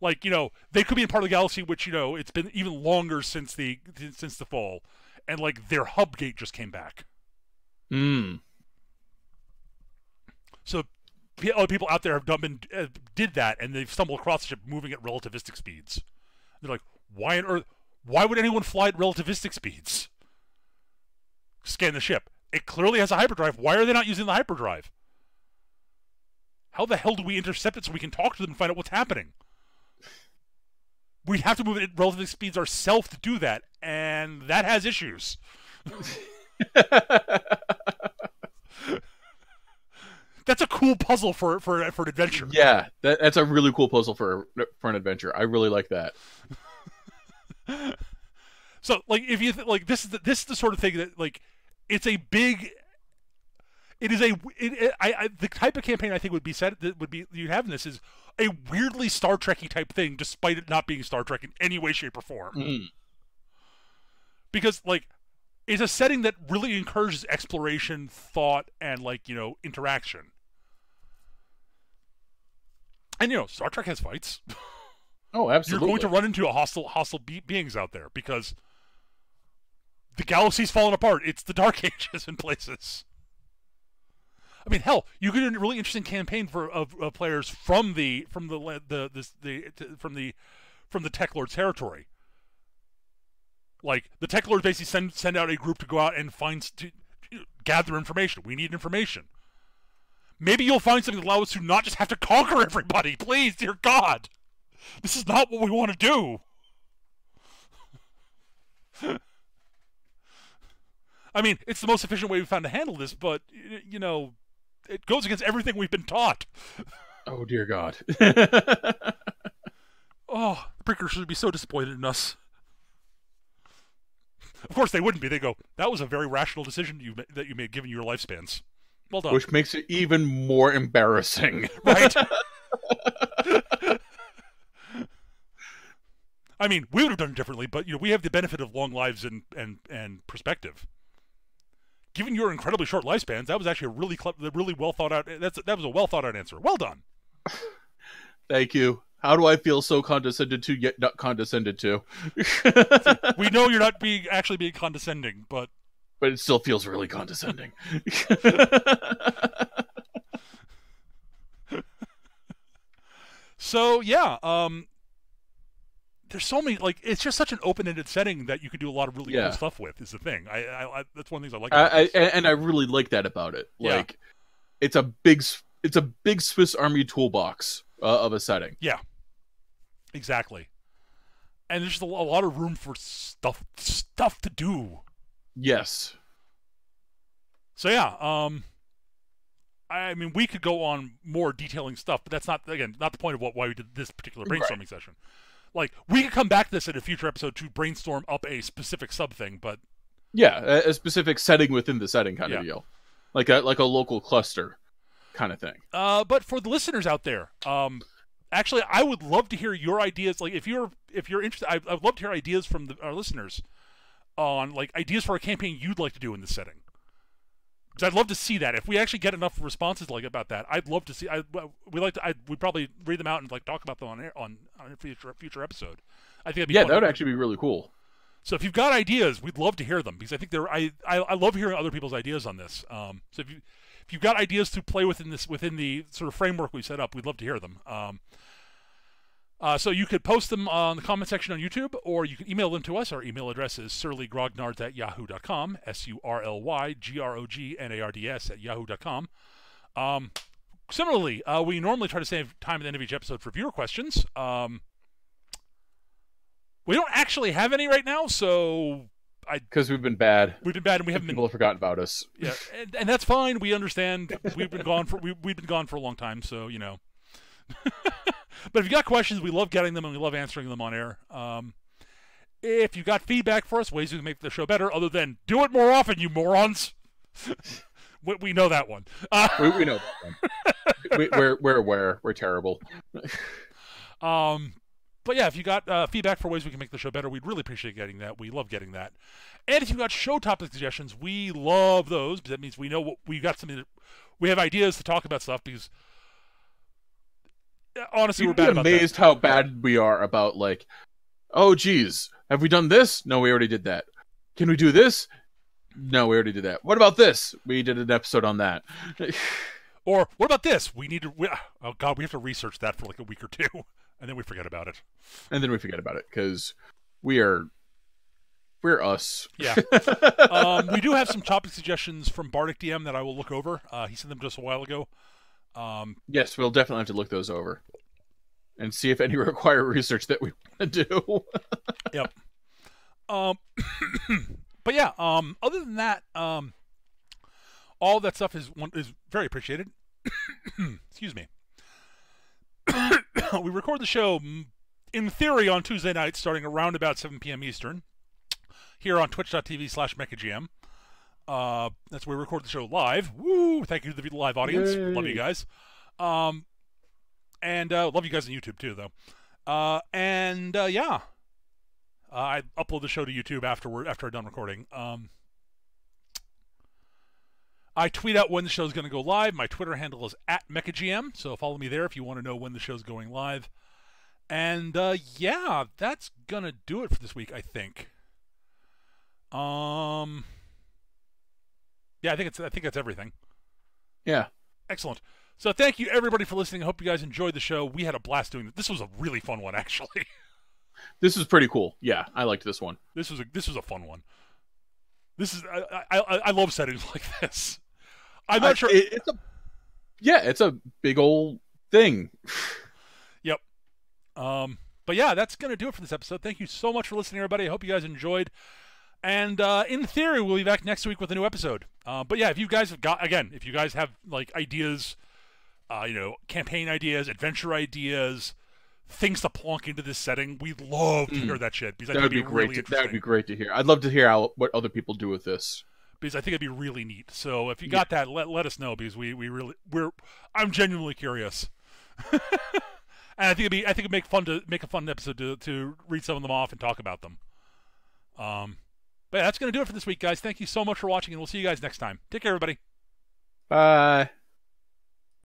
Like, they could be in part of the galaxy which, it's been even longer since the fall, and like their hub gate just came back. So other people out there did that, and they've stumbled across the ship moving at relativistic speeds. They're like, why on earth? Why would anyone fly at relativistic speeds? Scan the ship. It clearly has a hyperdrive. Why are they not using the hyperdrive? How the hell do we intercept it so we can talk to them and find out what's happening? We'd have to move it at relativistic speeds ourselves to do that, and that has issues. That's a cool puzzle for an adventure. Yeah, that's a really cool puzzle for an adventure. I really like that. So, like, if you this is the sort of thing that, like, it's a big. It is the type of campaign I think would be you'd have in this is a weirdly Star Trek-y type thing, despite it not being Star Trek in any way, shape, or form. Because, like, it's a setting that really encourages exploration, thought, and, like, interaction. And Star Trek has fights. Oh, absolutely. You're going to run into hostile beings out there because the galaxy's fallen apart. It's the Dark Ages in places. I mean, hell, you could do a really interesting campaign of players from the Tech Lord's territory. Like, the Tech Lords basically send out a group to go out and gather information. We need information. Maybe you'll find something that allows us to not just have to conquer everybody. Please, dear God. This is not what we want to do. I mean, it's the most efficient way we've found to handle this, but, it goes against everything we've been taught. Oh, dear God. Oh, the Prickers should be so disappointed in us. Of course they wouldn't be. They go, that was a very rational decision that you made given your lifespans. Well done. Which makes it even more embarrassing. Right? I mean, we would have done it differently, but we have the benefit of long lives and perspective. Given your incredibly short lifespans, that was actually a really well thought out. That was a well thought out answer. Well done. Thank you. How do I feel so condescended to yet not condescended to? We know you're not actually being condescending, but it still feels really condescending. So yeah, there's so many, like, it's just such an open-ended setting that you could do a lot of really cool stuff with. Is the thing. I that's one of the things I like. About this. And I really like that about it. Like, it's a big Swiss Army toolbox of a setting. Yeah, exactly. And there's just a lot of room for stuff to do. Yes. So yeah, I mean, we could go on more detailing stuff, but that's not the point of why we did this particular brainstorming session. Like, we could come back to this in a future episode to brainstorm up a specific sub thing, but a specific setting within the setting kind of deal, like a local cluster kind of thing. But for the listeners out there, actually, I would love to hear your ideas. Like, if you're interested, I'd love to hear ideas from our listeners on, like, ideas for a campaign you'd like to do in this setting. Because I'd love to see that. If we actually get enough responses like about that, I'd love to see. We'd probably read them out and, like, talk about them on a future episode. I think that'd be fun. That would actually be really cool. So if you've got ideas, we'd love to hear them, because I think I love hearing other people's ideas on this. So if you've got ideas to play within the sort of framework we set up, we'd love to hear them. So you could post them on the comment section on YouTube, or you can email them to us. Our email address is surlygrognards@yahoo.com, surlygrognards@yahoo.com. Similarly, we normally try to save time at the end of each episode for viewer questions. We don't actually have any right now, so because we've been bad. We've been bad, and we haven't people have forgotten about us. Yeah, and that's fine. We understand. We've been gone for a long time, so But if you got questions, we love getting them and we love answering them on air. If you got feedback for us, ways we can make the show better, other than do it more often, you morons. We know that one. We know that one. We're aware. We're terrible. But yeah, if you got feedback for ways we can make the show better, we'd really appreciate getting that. We love getting that. And if you got show topic suggestions, we love those. That means we know what we got something. We have ideas to talk about stuff because honestly, we're bad about that. You'd be amazed how bad we are about like, oh geez, have we done this? No, we already did that. Can we do this? No, we already did that. What about this? We did an episode on that. Or what about this? Oh god, we have to research that for like a week or two, and then we forget about it. And then we forget about it because we're us. Yeah. We do have some topic suggestions from Bardic DM that I will look over. He sent them to us a while ago. Yes, we'll definitely have to look those over and see if any require research that we want to do. Yep. But yeah, other than that, all that stuff is very appreciated. Excuse me. We record the show, in theory, on Tuesday nights, starting around about 7 p.m. Eastern, here on twitch.tv/MechaGM. That's where we record the show live. Woo! Thank you to the live audience. Yay. Love you guys. And love you guys on YouTube, too, though. Yeah. I upload the show to YouTube after I'm done recording. I tweet out when the show's going to go live. My Twitter handle is @MechaGM, so follow me there if you want to know when the show's going live. And yeah, that's going to do it for this week, I think. Yeah, I think that's everything. Yeah. Excellent. So thank you everybody for listening. I hope you guys enjoyed the show. We had a blast doing it. This was a really fun one, actually. This is pretty cool. Yeah, I liked this one. This was a fun one. This is I love settings like this. I'm not sure. It's a big old thing. Yep. But yeah, that's gonna do it for this episode. Thank you so much for listening, everybody. I hope you guys enjoyed. And in theory, we'll be back next week with a new episode. But yeah, if you guys have like ideas, campaign ideas, adventure ideas, things to plonk into this setting, we'd love to hear that shit because that would be great. Really that would be great to hear. I'd love to hear what other people do with this because I think it'd be really neat. So if you got that, let us know because I'm genuinely curious. And I think it'd make a fun episode to read some of them off and talk about them. But yeah, that's going to do it for this week, guys. Thank you so much for watching, and we'll see you guys next time. Take care, everybody. Bye.